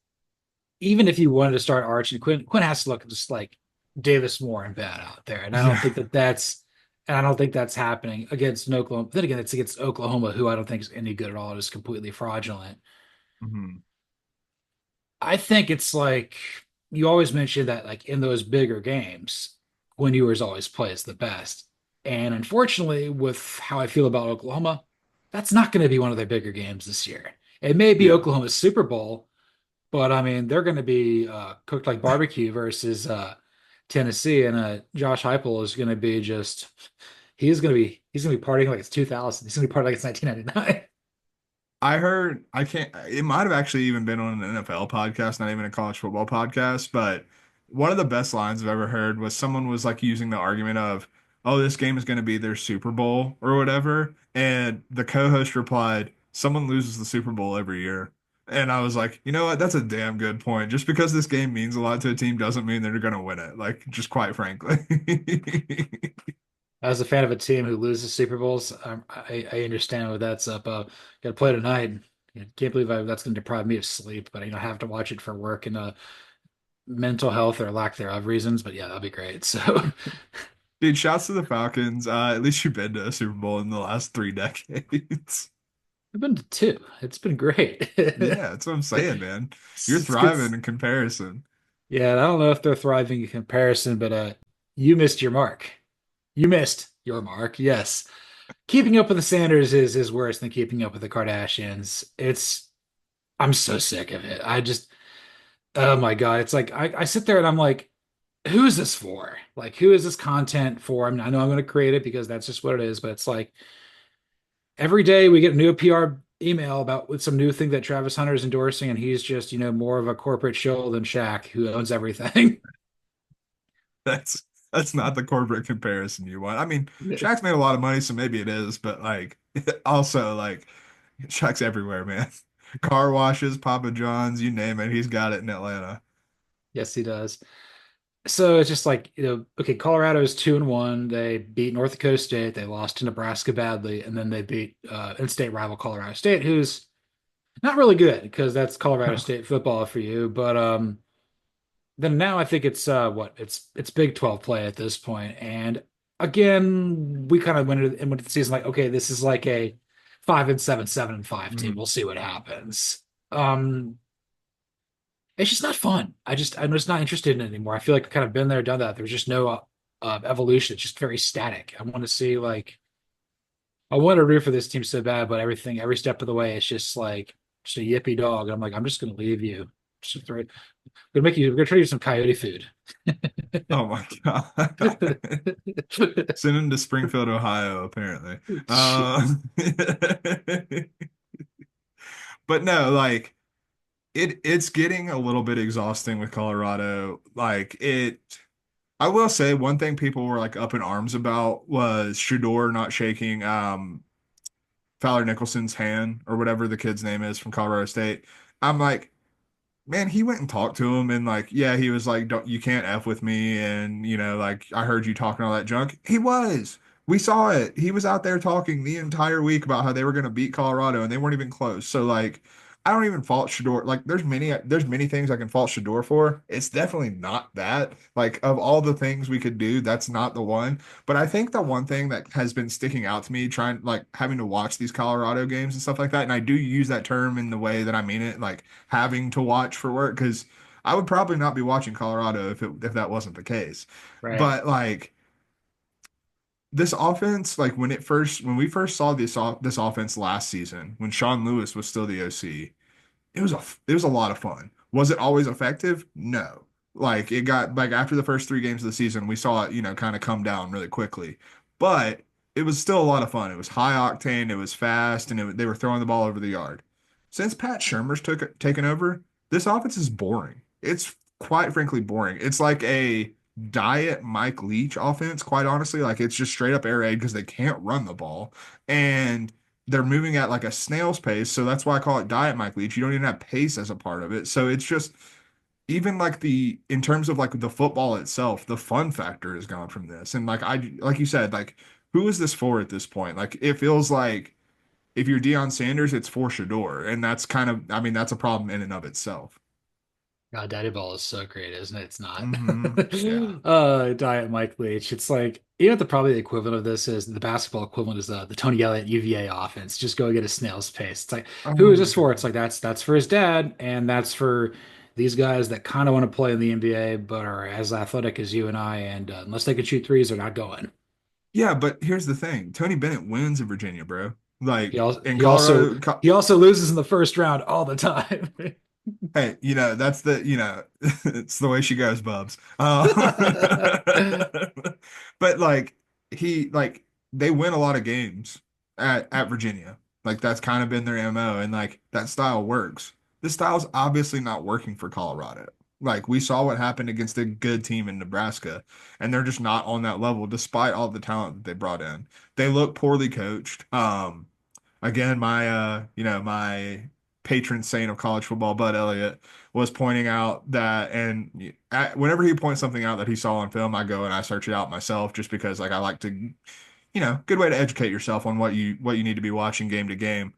even if you wanted to start Arch and Quinn has to look just like Davis Moore and bad out there, and I don't Yeah. think that that's and I don't think that's happening against an Oklahoma. Then again, it's against Oklahoma, who I don't think is any good at all. It is completely fraudulent. Mhm. I think it's like you always mention that like in those bigger games, Quinn Ewers always plays the best. And unfortunately, with how I feel about Oklahoma, that's not going to be one of their bigger games this year. It may be Yeah. Oklahoma's Super Bowl, but I mean, they're going to be cooked like barbecue versus Tennessee, and Josh Heupel is going to be just he's going to be partying like it's 2000. He's going to be partying like it's 1999. I heard I can't it might have actually even been on an NFL podcast, not even a college football podcast, but one of the best lines I've ever heard was someone was like using the argument of, "Oh, this game is going to be their Super Bowl or whatever." And the co-host replied, "Someone loses the Super Bowl every year." And I was like, "You know what? That's a damn good point. Just because this game means a lot to a team doesn't mean they're going to win it. Like just quite frankly." As a fan of a team who loses Super Bowls, I understand what that's up. Got to play tonight. Can't believe that's going to deprive me of sleep, but I have to watch it for work. And mental health or lack thereof reasons, but yeah, that'd be great. So Dude, shouts to the Falcons. At least you've been to a Super Bowl in the last 3 decades. I've been to two. It's been great. Yeah, that's what I'm saying, man. You're It's good. thriving in comparison. Yeah, I don't know if they're thriving in comparison, but you missed your mark. You missed your mark. Yes. Keeping up with the Sanders is worse than keeping up with the Kardashians. I'm so sick of it. Oh my God. It's like I sit there and I'm like, who is this for? Like, who is this content for? I know I'm going to create it because that's just what it is, but it's like every day we get a new PR email about with some new thing that Travis Hunter is endorsing, and he's just, more of a corporate shill than Shaq, who owns everything. That's that's not the corporate comparison you want. I mean, Shaq's made a lot of money, so maybe it is, but like also like Shaq's everywhere, man. Car washes, Papa John's, you name it, he's got it in Atlanta. Yes, he does. So it's just like, okay, Colorado is 2-1. They beat North Dakota State. They lost to Nebraska badly, and then they beat in-state rival Colorado State, who's not really good because that's Colorado State football for you. But then now I think it's it's Big 12 play at this point. And again, we kind of went into the season like, okay, this is like a 5-7, 7-5 team. Mhm. We'll see what happens. Um, it's just not fun. I'm just not interested in it anymore. I feel like I've kind of been there, done that. There's just no evolution. It's just very static. I want to see like I want to root for this team so bad, but every step of the way, it's just like just a yippy dog. I'm like, I'm just gonna leave you. Just throw it. We're gonna trade you some coyote food. Oh my God. Send him to Springfield, Ohio, apparently. Uh, but no, like it's getting a little bit exhausting with Colorado. I will say one thing people were like up in arms about was Shador not shaking Fowler Nicholson's hand or whatever the kid's name is from Colorado State. I'm like, man, he went and talked to him and like, yeah, he was like, don't you can't F with me and like I heard you talking all that junk. He was. We saw it. He was out there talking the entire week about how they were going to beat Colorado and they weren't even close. So like I don't even fault Shador. Like there's many things I can fault Shador for. It's definitely not that. Like of all the things we could do, that's not the one. But I think the one thing that has been sticking out to me, trying like having to watch these Colorado games and stuff like that, and I do use that term in the way that I mean it, like having to watch for work, because I would probably not be watching Colorado if that wasn't the case. Right. But like this offense, like when we first saw this offense last season, when Sean Lewis was still the OC, it was a lot of fun. Was it always effective? No. Like it got like after the first 3 games of the season, we saw it, kind of come down really quickly. But it was still a lot of fun. It was high octane, it was fast, and they were throwing the ball over the yard. Since Pat Shermer's taken over, this offense is boring. It's quite frankly boring. It's like a diet Mike Leach offense, quite honestly. Like it's just straight up air raid because they can't run the ball. And they're moving at like a snail's pace. So that's why I call it diet Mike Leach. You don't even have pace as a part of it. So it's just even like in terms of like the football itself, the fun factor is gone from this. And like you said, like who is this for at this point? Like it feels like if you're Deion Sanders, it's for Shador. And that's kind of, I mean, that's a problem in and of itself. God, Daddy Ball is so great, isn't it? It's not. Yeah. Diet Mike Leach. It's like, probably the equivalent of this is the basketball equivalent is the Tony Elliott UVA offense. Just go get a snail's pace. It's like, who Oh is my this for? It's God. like that's for his dad, and that's for these guys that kind of want to play in the NBA but are as athletic as you and I. And unless they can shoot threes, they're not going. Yeah, but here's the thing. Tony Bennett wins in Virginia, bro. He Like also in he also Colorado, he also loses in the first round all the time. hey, that's it's the way she goes, Bubs. But like they win a lot of games at Virginia. Like that's kind of been their MO, and like that style works. This style's obviously not working for Colorado. Like we saw what happened against a good team in Nebraska, and they're just not on that level despite all the talent that they brought in. They look poorly coached. Again, my patron saint of college football, Bud Elliott, was pointing out that, and whenever he points something out that he saw on film, I go and I search it out myself just because like I like to, good way to educate yourself on what you need to be watching game to game.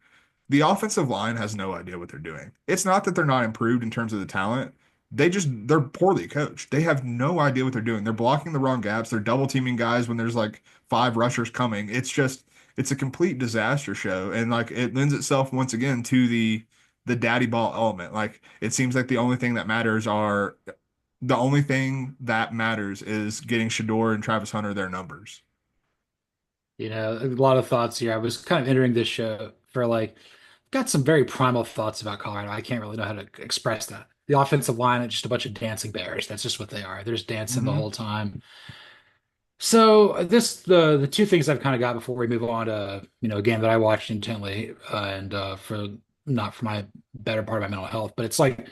The offensive line has no idea what they're doing. It's not that they're not improved in terms of the talent. they're poorly coached. They have no idea what they're doing. They're blocking the wrong gaps. They're double teaming guys when there's like five rushers coming. It's a complete disaster show. And like it lends itself once again to the daddy ball element. Like it seems like the only thing that matters is getting Shador and Travis Hunter their numbers. A lot of thoughts here. I was kind of entering this show for like, got some very primal thoughts about Colorado. I can't really know how to express that. The offensive line is just a bunch of dancing bears. That's just what they are. They're just dancing the Hmm. whole time. So the two things I've kind of got before we move on to a game that I watched intently and for not for my better part of my mental health, but it's like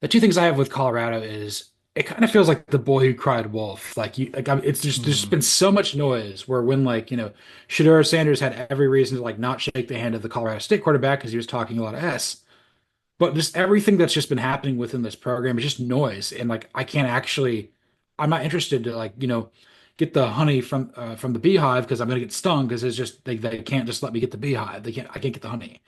the two things I have with Colorado is it kind of feels like the boy who cried wolf. It's just there's just been so much noise where when Shador Sanders had every reason to like not shake the hand of the Colorado State quarterback because he was talking a lot of S. But just everything that's just been happening within this program is just noise, and like I'm not interested to get the honey from the beehive because I'm gonna get stung because it's just they can't just let me get the beehive. I can't get the honey.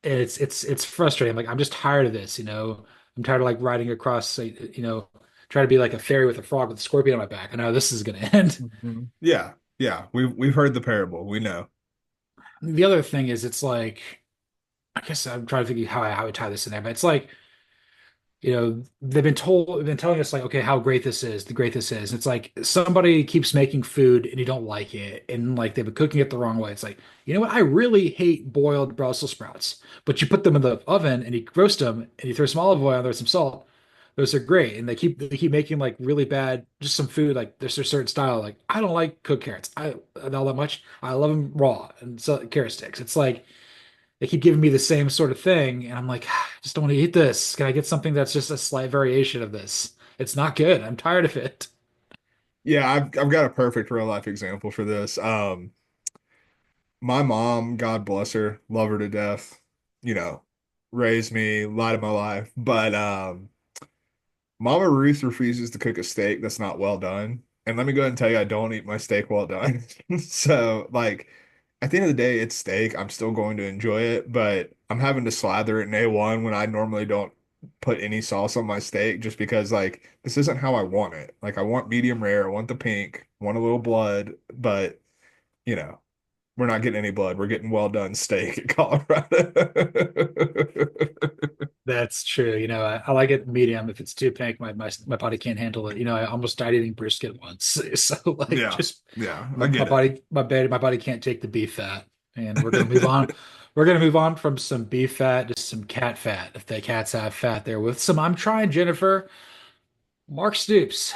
It's frustrating. Like I'm just tired of this. I'm tired of like riding across, trying to be like a fairy with a frog with a scorpion on my back. I know this is gonna end. Mhm. Yeah, yeah. We've heard the parable. We know. The other thing is, it's like I guess I'm trying to figure out how I would tie this in there, but it's like they've been telling us like, okay, how great this is, the great this is. It's like somebody keeps making food and you don't like it, and like they've been cooking it the wrong way. It's like, you know what? I really hate boiled Brussels sprouts, but you put them in the oven and you roast them and you throw some olive oil on there, some salt. Those are great, and they keep making like really bad, just some food like there's a certain style. Like I don't like cooked carrots, I not that much. I love them raw and so carrot sticks. It's like they keep giving me the same sort of thing, and I'm like, I just don't want to eat this. Can I get something that's just a slight variation of this? It's not good. I'm tired of it. Yeah, I've got a perfect real life example for this. My mom, God bless her, love her to death, you know, raised me, light of my life. But Mama Ruth refuses to cook a steak that's not well done. And let me go ahead and tell you, I don't eat my steak well done. So, like, at the end of the day, it's steak. I'm still going to enjoy it, but I'm having to slather it in A1 when I normally don't put any sauce on my steak just because, like, this isn't how I want it. Like, I want medium rare, I want the pink, want a little blood, but, you know, we're not getting any blood. We're getting well done steak at Colorado. That's true. I like it medium. If it's too pink, my body can't handle it. I almost died eating brisket once. So like Yeah, just yeah, I my get it. body my body can't take the beef fat. And we're gonna move on. We're gonna move on from some beef fat to some cat fat. If the cats have fat there with some I'm trying, Jennifer. Mark Stoops,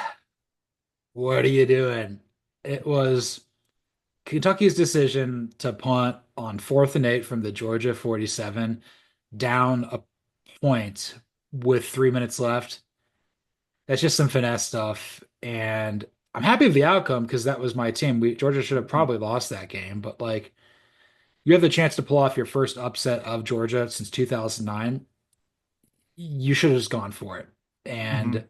what are you doing? It was Kentucky's decision to punt on 4th and 8 from the Georgia 47, down a point with 3 minutes left. That's just some finesse stuff. And I'm happy with the outcome because that was my team. Georgia should have probably lost that game, but like you have the chance to pull off your first upset of Georgia since 2009. You should have just gone for it. Mhm. And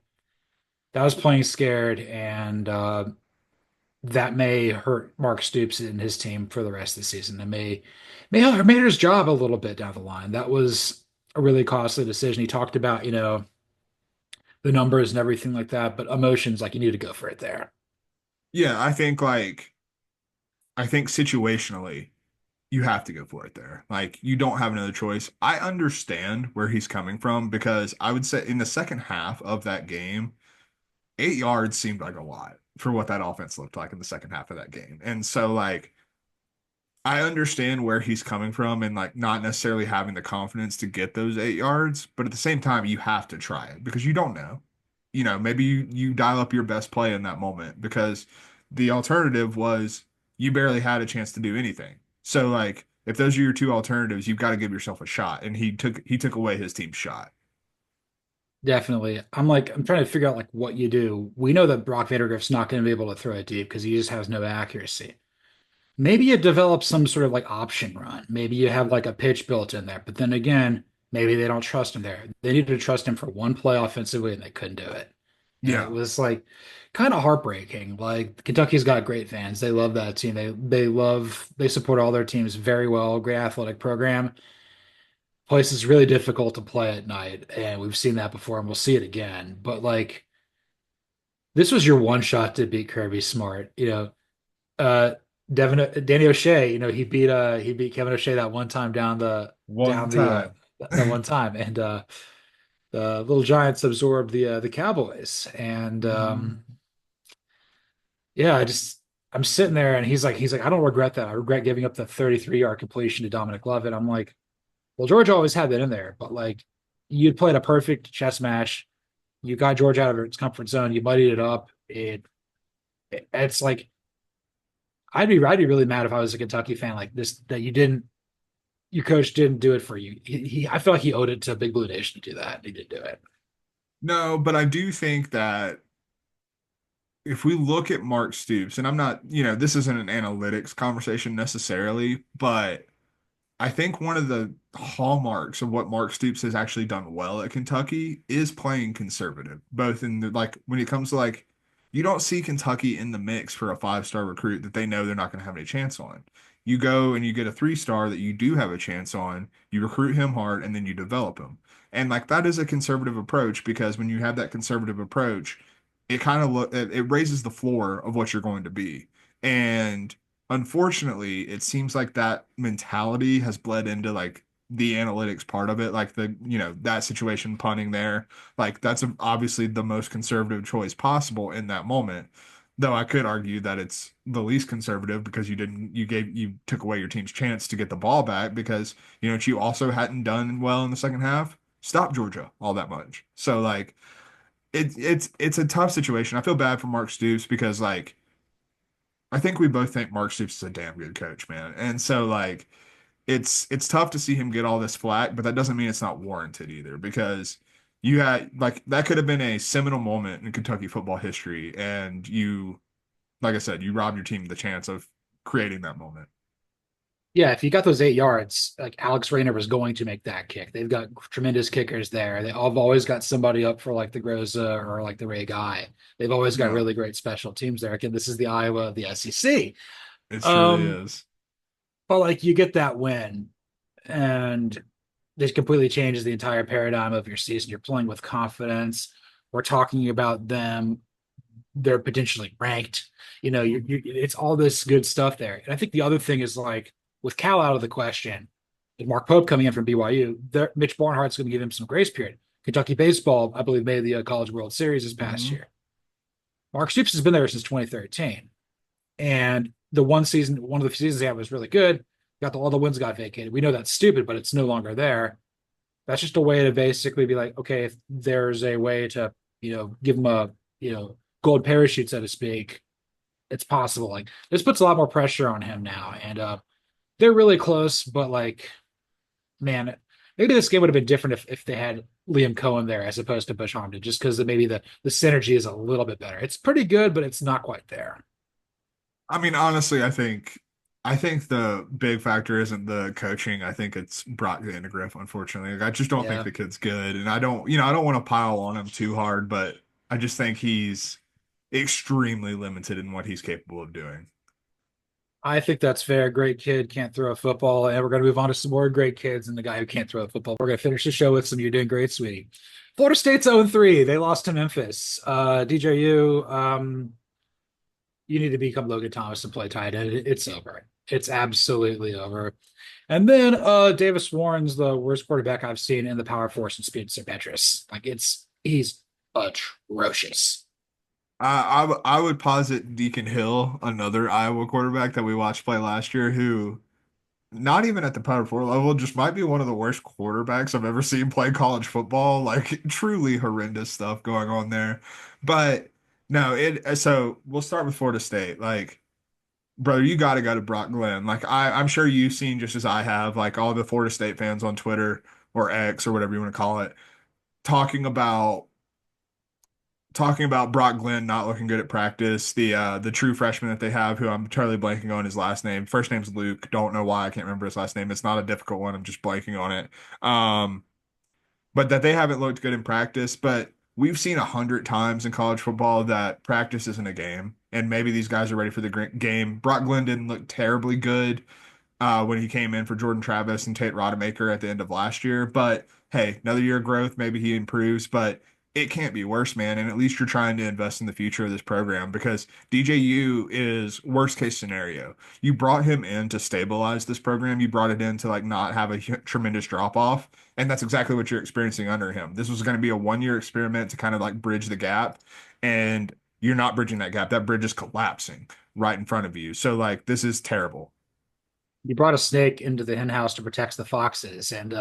that was playing scared. And that may hurt Mark Stoops and his team for the rest of the season. It may hurt his job a little bit down the line. That was a really costly decision. He talked about, the numbers and everything like that, but emotions, like you need to go for it there. Yeah, I think situationally, you have to go for it there. Like you don't have another choice. I understand where he's coming from because I would say in the second half of that game, 8 yards seemed like a lot for what that offense looked like in the second half of that game. And so like I understand where he's coming from and like not necessarily having the confidence to get those 8 yards, but at the same time, you have to try it because you don't know. Maybe you dial up your best play in that moment because the alternative was you barely had a chance to do anything. So like if those are your two alternatives, you've got to give yourself a shot. And he took away his team's shot. Definitely. I'm trying to figure out like what you do. We know that Brock Vandagriff's not going to be able to throw it deep because he just has no accuracy. Maybe you develop some sort of like option run. Maybe you have like a pitch built in there, but then again, maybe they don't trust him there. They needed to trust him for one play offensively and they couldn't do it. And it Yeah. was like kind of heartbreaking. Like Kentucky's got great fans. They love that team. They support all their teams very well. Great athletic program. place is really difficult to play at night, and we've seen that before, and we'll see it again. But like, this was your one shot to beat Kirby Smart. Uh, Danny O'Shea. He beat Kevin O'Shea that one time One down the time. that one time, and the Little Giants absorbed the Cowboys, and Mhm. yeah, I'm sitting there, and he's like, I don't regret that. I regret giving up the 33-yard completion to Dominic Lovett. I'm like, well, Georgia always had that in there, but like, you'd played a perfect chess match. You got Georgia out of its comfort zone. You muddied it up. It's like I'd be really mad if I was a Kentucky fan like this that your coach didn't do it for you. I feel like he owed it to Big Blue Nation to do that. He did do it. No, but I do think that if we look at Mark Stoops, and I'm not, this isn't an analytics conversation necessarily, but I think one of the hallmarks of what Mark Stoops has actually done well at Kentucky is playing conservative, both in the like when it comes to like you don't see Kentucky in the mix for a five-star recruit that they know they're not going to have any chance on. You go and you get a three-star that you do have a chance on, you recruit him hard, and then you develop him. And like that is a conservative approach because when you have that conservative approach, it kind of it raises the floor of what you're going to be. And unfortunately, it seems like that mentality has bled into like the analytics part of it, like that situation punting there. Like that's obviously the most conservative choice possible in that moment. Though I could argue that it's the least conservative because you took away your team's chance to get the ball back because you also hadn't done well in the second half. Stop Georgia all that much. So like it's a tough situation. I feel bad for Mark Stoops because like I think we both think Mark Stoops is a damn good coach, man. And so like it's tough to see him get all this flack, but that doesn't mean it's not warranted either because you had like that could have been a seminal moment in Kentucky football history and you like I said, you robbed your team the chance of creating that moment. Yeah, if you got those 8 yards, like Alex Rayner was going to make that kick. They've got tremendous kickers there. They've always got somebody up for like the Groza or like the Ray Guy. They've always got No, really great special teams there. Again, this is the Iowa of the SEC. it truly Um, is. but like you get that win, and this completely changes the entire paradigm of your season. You're playing with confidence. We're talking about them. They're potentially ranked. It's all this good stuff there. And I think the other thing is like with Cal out of the question, and Mark Pope coming in from BYU, Mitch Barnhart's going to give him some grace period. Kentucky baseball, I believe, made the College World Series this past Mhm. year. Mark Stoops has been there since 2013, and one of the seasons he had was really good. Got all the wins got vacated. We know that's stupid, but it's no longer there. That's just a way to basically be like, okay, if there's a way to, give them a, gold parachute, so to speak, it's possible. Like this puts a lot more pressure on him now. And they're really close, but like, man, maybe this game would have been different if they had Liam Cohen there as opposed to Bush Harmon, just because maybe the synergy is a little bit better. It's pretty good, but it's not quite there. I mean, honestly, I think the big factor isn't the coaching. I think it's Brock Vandegrift, unfortunately. Like, I just don't think Yeah. the kid's good. And I don't want to pile on him too hard, but I just think he's extremely limited in what he's capable of doing. I think that's fair. Great kid, can't throw a football. And we're going to move on to some more great kids and the guy who can't throw a football. We're going to finish the show with some You're Doing Great, Sweetie. Florida State's 0-3. They lost to Memphis. DJU, you need to become Logan Thomas and play tight end. It's over. It's absolutely over. And then Davis Warren's the worst quarterback I've seen in the power force and speed St. Petrus. Like he's atrocious. I would posit Deacon Hill, another Iowa quarterback that we watched play last year, who not even at the Power Four level, just might be one of the worst quarterbacks I've ever seen play college football. Like truly horrendous stuff going on there. But no, so we'll start with Florida State. Like, brother, you gotta go to Brock Glenn. Like I'm sure you've seen just as I have, like all the Florida State fans on Twitter or X or whatever you want to call it, talking about talking about Brock Glenn not looking good at practice, the true freshman that they have, who I'm totally blanking on his last name. First name's Luke. Don't know why I can't remember his last name. It's not a difficult one. I'm just blanking on it. But that they haven't looked good in practice. But we've seen 100 times in college football that practice isn't a game, and maybe these guys are ready for the game. Brock Glenn didn't look terribly good. when he came in for Jordan Travis and Tate Rodemaker at the end of last year. But hey, another year of growth. Maybe he improves, but it can't be worse, man. And at least you're trying to invest in the future of this program because DJU is worst case scenario. You brought him in to stabilize this program. You brought it in to like not have a tremendous drop off. And that's exactly what you're experiencing under him. This was going to be a 1 year experiment to kind of like bridge the gap. And you're not bridging that gap. That bridge is collapsing right in front of you. So like this is terrible. You brought a snake into the hen house to protect the foxes, and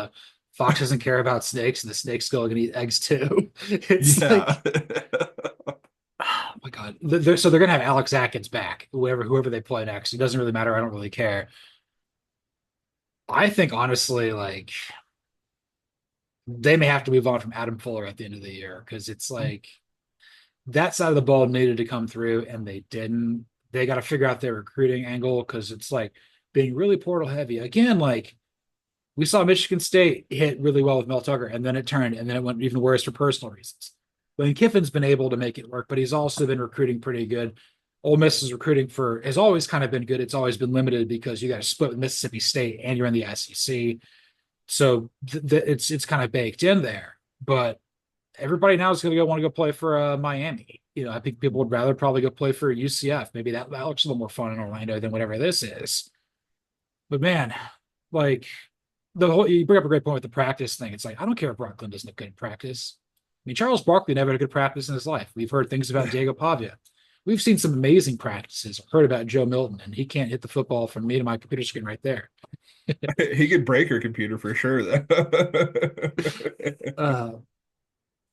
fox doesn't care about snakes, and the snake's still gonna eat eggs too. It's Yeah. like, oh my God. So they're gonna have Alex Atkins back, whoever they play next. It doesn't really matter. I don't really care. I think honestly, like they may have to move on from Adam Fuller at the end of the year because it's like that side of the ball needed to come through and they didn't. They got to figure out their recruiting angle because it's like being really portal heavy. Again, like we saw Michigan State hit really well with Mel Tucker and then it turned and then it went even worse for personal reasons. Lane Kiffin's been able to make it work, but he's also been recruiting pretty good. Ole Miss is recruiting has always kind of been good. It's always been limited because you got to split with Mississippi State and you're in the SEC. So it's kind of baked in there. But everybody now is going to want to go play for Miami. I think people would rather probably go play for UCF. Maybe that looks a little more fun in Orlando than whatever this is. But man, like you bring up a great point with the practice thing. It's like, I don't care if Brooklyn doesn't have good practice. I mean, Charles Barkley never had a good practice in his life. We've heard things about Diego Pavia. We've seen some amazing practices. I've heard about Joe Milton, and he can't hit the football from me to my computer screen right there. He could break your computer for sure, though. uh,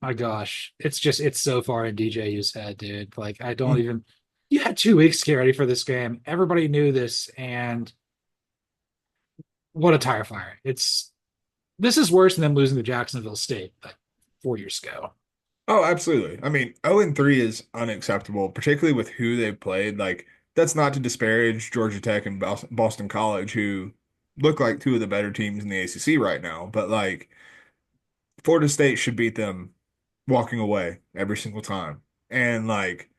my gosh, it's so far in DJU's head, dude. Like, I don't even. You had 2 weeks to get ready for this game. Everybody knew this, and what a tire fire! This is worse than them losing to Jacksonville State like 4 years ago. Oh, absolutely. I mean, 0-3 is unacceptable, particularly with who they've played. Like, that's not to disparage Georgia Tech and Boston College, who look like two of the better teams in the ACC right now. But like, Florida State should beat them walking away every single time. And like,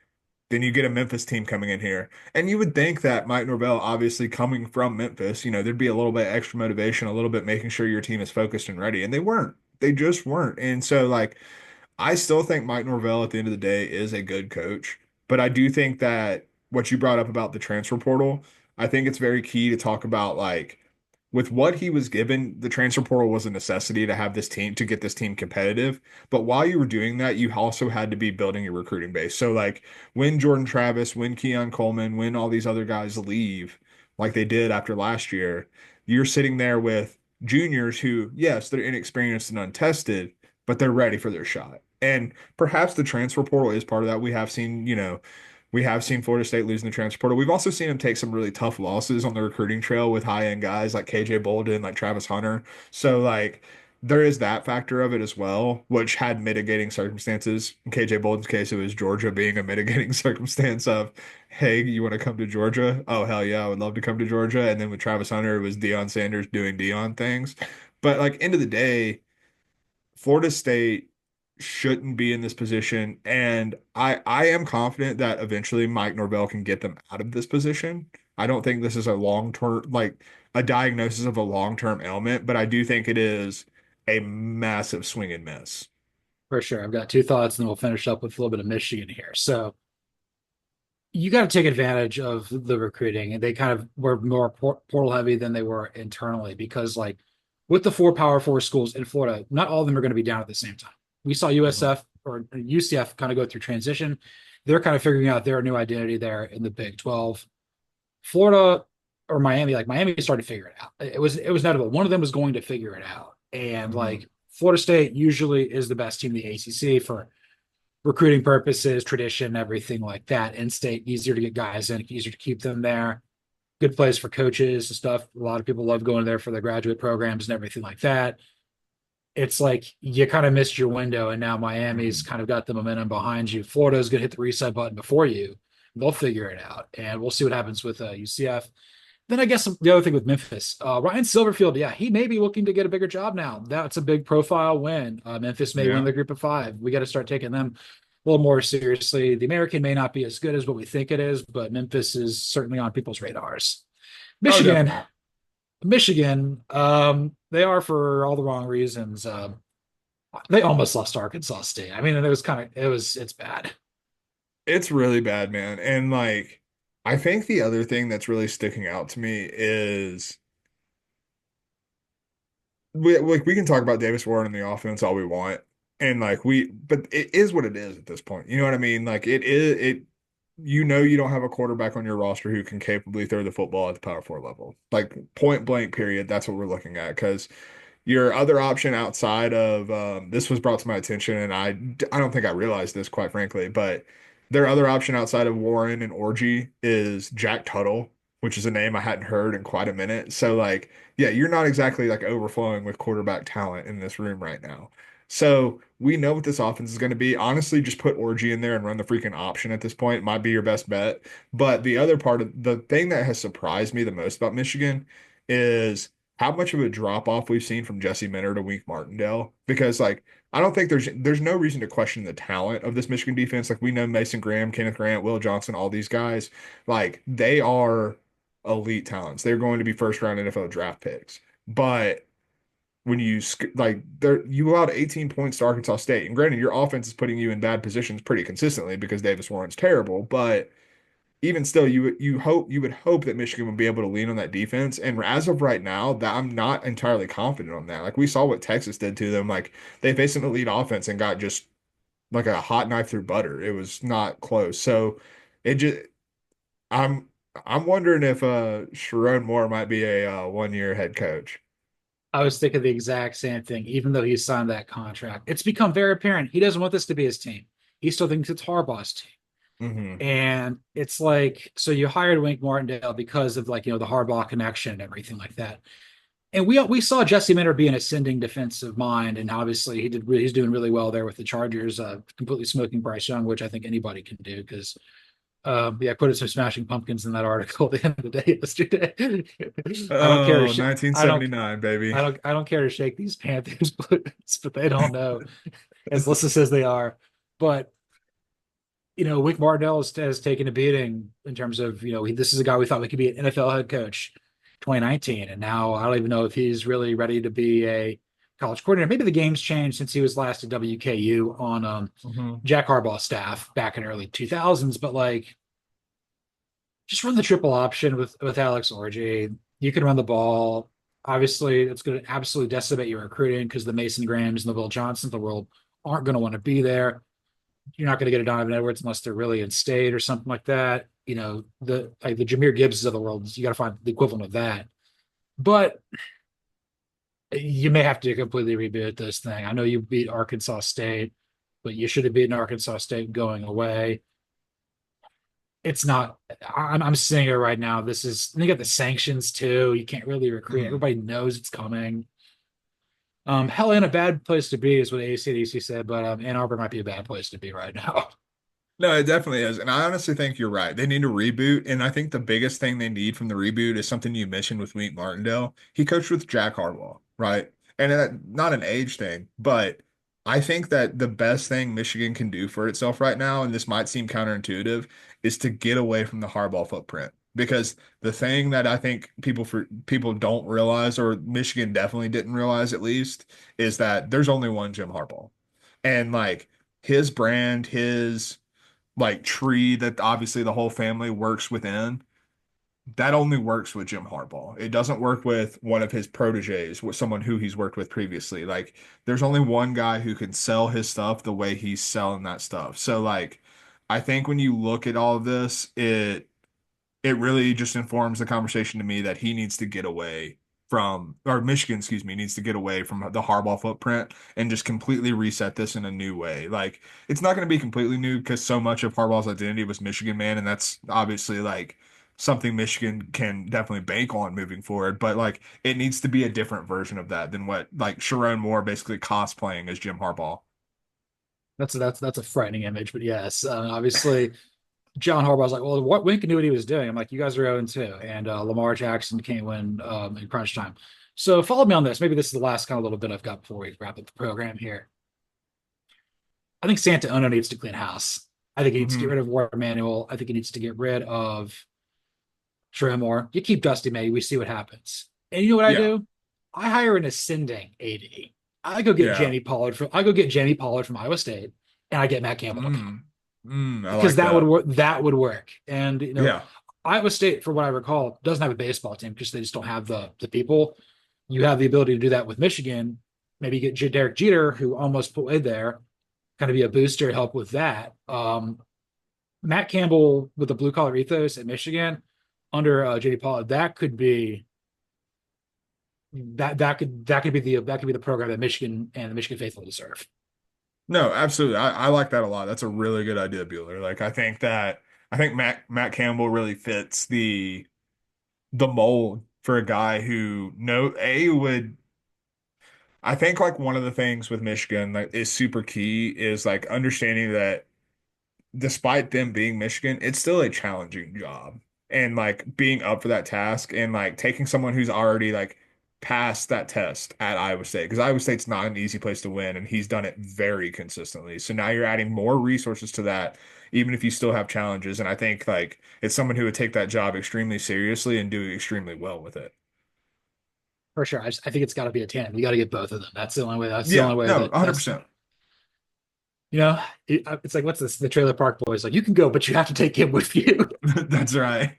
then you get a Memphis team coming in here. And you would think that Mike Norvell, obviously coming from Memphis, there'd be a little bit extra motivation, a little bit making sure your team is focused and ready. And they weren't. They just weren't. And so, like, I still think Mike Norvell at the end of the day is a good coach. But I do think that what you brought up about the transfer portal, I think it's very key to talk about, like, with what he was given, the transfer portal was a necessity to have this team, to get this team competitive. But while you were doing that, you also had to be building your recruiting base. So like when Jordan Travis, when Keon Coleman, when all these other guys leave, like they did after last year, you're sitting there with juniors who, yes, they're inexperienced and untested, but they're ready for their shot. And perhaps the transfer portal is part of that. We have seen Florida State losing the transfer portal. We've also seen them take some really tough losses on the recruiting trail with high-end guys like KJ Bolden, like Travis Hunter. So like there is that factor of it as well, which had mitigating circumstances. In KJ Bolden's case, it was Georgia being a mitigating circumstance of, hey, you want to come to Georgia? Oh, hell yeah, I would love to come to Georgia. And then with Travis Hunter, it was Deion Sanders doing Deion things. But like end of the day, Florida State shouldn't be in this position. And I am confident that eventually Mike Norvell can get them out of this position. I don't think this is a long-term, like a diagnosis of a long-term ailment, but I do think it is a massive swing and miss. For sure. I've got 2 thoughts, and then we'll finish up with a little bit of Michigan here. So you got to take advantage of the recruiting, and they kind of were more portal heavy than they were internally because, like, with the 4 Power 4 schools in Florida, not all of them are going to be down at the same time. We saw USF or UCF kind of go through transition. They're kind of figuring out their new identity there in the Big 12. Florida or Miami, like Miami started to figure it out. It was notable. One of them was going to figure it out. And like Florida State usually is the best team in the ACC for recruiting purposes, tradition, everything like that. In-state, easier to get guys in, easier to keep them there. Good place for coaches and stuff. A lot of people love going there for their graduate programs and everything like that. It's like you kind of missed your window, and now Miami's kind of got the momentum behind you. Florida's going to hit the reset button before you. They'll figure it out, and we'll see what happens with UCF. Then I guess the other thing with Memphis, Ryan Silverfield, yeah, he may be looking to get a bigger job now. That's a big profile win. Memphis may win the group of 5. We got to start taking them a little more seriously. The American may not be as good as what we think it is, but Memphis is certainly on people's radars. Michigan, Michigan, they are for all the wrong reasons. They almost lost to Arkansas State. I mean, it's bad. It's really bad, man. And like, I think the other thing that's really sticking out to me is we can talk about Davis Ward and the offense all we want. And like but it is what it is at this point. You know what I mean? Like you don't have a quarterback on your roster who can capably throw the football at the Power Four level. Like point blank period, that's what we're looking at. Because your other option outside of this was brought to my attention, and I don't think I realized this, quite frankly, but their other option outside of Warren and Orgy is Jack Tuttle, which is a name I hadn't heard in quite a minute. So like, yeah, you're not exactly like overflowing with quarterback talent in this room right now. So we know what this offense is going to be. Honestly, just put Orgy in there and run the freaking option at this point. It might be your best bet. But the other part of the thing that has surprised me the most about Michigan is how much of a drop off we've seen from Jesse Minter to Wink Martindale. Because like I don't think there's no reason to question the talent of this Michigan defense. Like we know Mason Graham, Kenneth Grant, Will Johnson, all these guys, like they are elite talents. They're going to be first round NFL draft picks. But when you allowed 18 points to Arkansas State, and granted, your offense is putting you in bad positions pretty consistently because Davis Warren's terrible, but even still, you would hope that Michigan would be able to lean on that defense. And as of right now, that I'm not entirely confident on that. Like we saw what Texas did to them. Like they faced an elite offense and got just like a hot knife through butter. It was not close. So it just I'm I'm wondering if Sharon Moore might be a 1 year head coach. I was thinking the exact same thing, even though he signed that contract. It's become very apparent he doesn't want this to be his team. He still thinks it's Harbaugh's team. Hmm. And it's like, so you hired Wink Martindale because of like, the Harbaugh connection and everything like that. And we saw Jesse Minter be an ascending defensive mind, and obviously he's doing really well there with the Chargers, completely smoking Bryce Young, which I think anybody can do because yeah, I quoted some Smashing Pumpkins in that article at the end of the day yesterday. I don't care to Oh, baby. I don't care to shake these Panthers blues, but they don't know as listless as they are. But Wick Martindale has taken a beating in terms of this is a guy we thought we could be an NFL head coach 2019, and now I don't even know if he's really ready to be a college coordinator. Maybe the game's changed since he was last at WKU on Hmm. Jack Harbaugh's staff back in early 2000s, but like just run the triple option with Alex Orgy. You can run the ball. Obviously, it's going to absolutely decimate your recruiting because the Mason Grahams and the Will Johnsons of the world aren't going to want to be there. You're not going to get a Donovan Edwards unless they're really in state or something like that. The Jahmyr Gibbs of the world, you got to find the equivalent of that. But you may have to completely reboot this thing. I know you beat Arkansas State, but you should have beaten Arkansas State going away. It's not. I'm seeing it right now. This is. You got the sanctions too. You can't really recruit. Hmm. Everybody knows it's coming. Hell, in a bad place to be is what ACDC said, but Ann Arbor might be a bad place to be right now. No, it definitely is. And I honestly think you're right. They need to reboot. And I think the biggest thing they need from the reboot is something you mentioned with Wink Martindale. He coached with Jack Harbaugh, right? And not an age thing, but I think that the best thing Michigan can do for itself right now, and this might seem counterintuitive, is to get away from the Harbaugh footprint. Because the thing that I think people don't realize, or Michigan definitely didn't realize at least, is that there's only one Jim Harbaugh. And like his brand, his like tree that obviously the whole family works within, that only works with Jim Harbaugh. It doesn't work with one of his proteges, with someone who he's worked with previously. Like there's only one guy who can sell his stuff the way he's selling that stuff. So like I think when you look at all of this, it really just informs the conversation to me that he needs to get away from, or Michigan, excuse me, needs to get away from the Harbaugh footprint and just completely reset this in a new way. Like, it's not going to be completely new because so much of Harbaugh's identity was Michigan man, and that's obviously like something Michigan can definitely bank on moving forward. But like, it needs to be a different version of that than what like Sharon Moore basically cosplaying as Jim Harbaugh. That's a frightening image, but yes, obviously John Harbaugh's like, well, what Wink knew what he was doing. I'm like, you guys are 0-2, and Lamar Jackson can't win in crunch time. So follow me on this. Maybe this is the last kind of little bit I've got before we wrap up the program here. I think Santa Ono needs to clean house. I think he needs to get Hmm. rid of War Manual. I think he needs to get rid of Tremor. You keep Dusty May, we see what happens. And you know what I Yeah. do? I hire an ascending AD. Yeah. I go get Jamie Pollard from Iowa State, and I get Matt Campbell to come I because like that would that. work. That would work. And Yeah. Iowa State, for what I recall, doesn't have a baseball team because they just don't have the people. You have the ability to do that with Michigan. Maybe get Derek Jeter, who almost played there, kind of be a booster, help with that. Matt Campbell with the blue collar ethos at Michigan under JD Pollard, that could be the program that Michigan and the Michigan faithful deserve. No, absolutely. I like that a lot. That's a really good idea, Bueller. Like I think Matt Campbell really fits the mold for a guy who no A would I think like one of the things with Michigan that is super key is like understanding that despite them being Michigan, it's still a challenging job. And like being up for that task and like taking someone who's already like passed that test at Iowa State, because Iowa State's not an easy place to win, and he's done it very consistently. So now you're adding more resources to that, even if you still have challenges. And I think like it's someone who would take that job extremely seriously and do extremely well with it. For sure. I think it's got to be a tandem. You got to get both of them. That's the only way. That's the Yeah, only way no, that that's 100%. it's like what's this? The Trailer Park Boys. Like you can go, but you have to take him with you. That's right.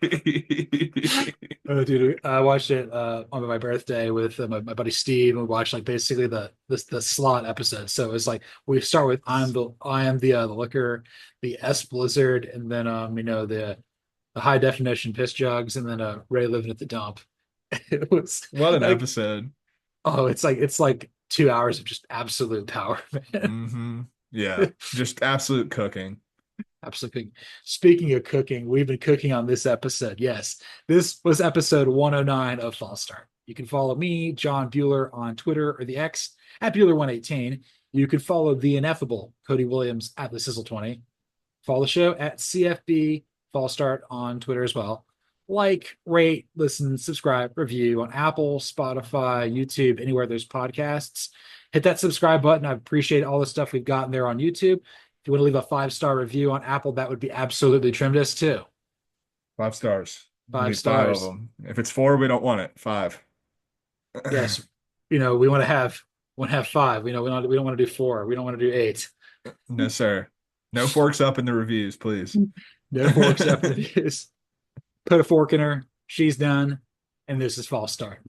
Oh, dude, I watched it on my birthday with my buddy Steve, and we watched like basically the slot episode. So it's like we start with I am the liquor, the S Blizzard, and then the high definition piss jugs, and then Ray living at the dump. It was What an like episode. it's like 2 hours of just absolute power, man. Yeah, just absolute cooking. Absolutely. Speaking of cooking, we've been cooking on this episode. Yes, this was episode 109 of False Start. You can follow me, John Buhler, on Twitter or the X at Buhler118. You could follow the ineffable Cody Williams at the Sizzle20. Follow the show at CFB False Start on Twitter as well. Like, rate, listen, subscribe, review on Apple, Spotify, YouTube, anywhere there's podcasts. Hit that subscribe button. I appreciate all the stuff we've gotten there on YouTube. If you want to leave a 5-star review on Apple, that would be absolutely tremendous too. 5 stars. We Five need five of stars. them. If it's four, we don't want it. Five. Yes. We want to have five. We don't want to do four. We don't want to do eight. No, sir. No forks up in the reviews, please. No forks after this. Put a fork in her. She's done. And this is false start.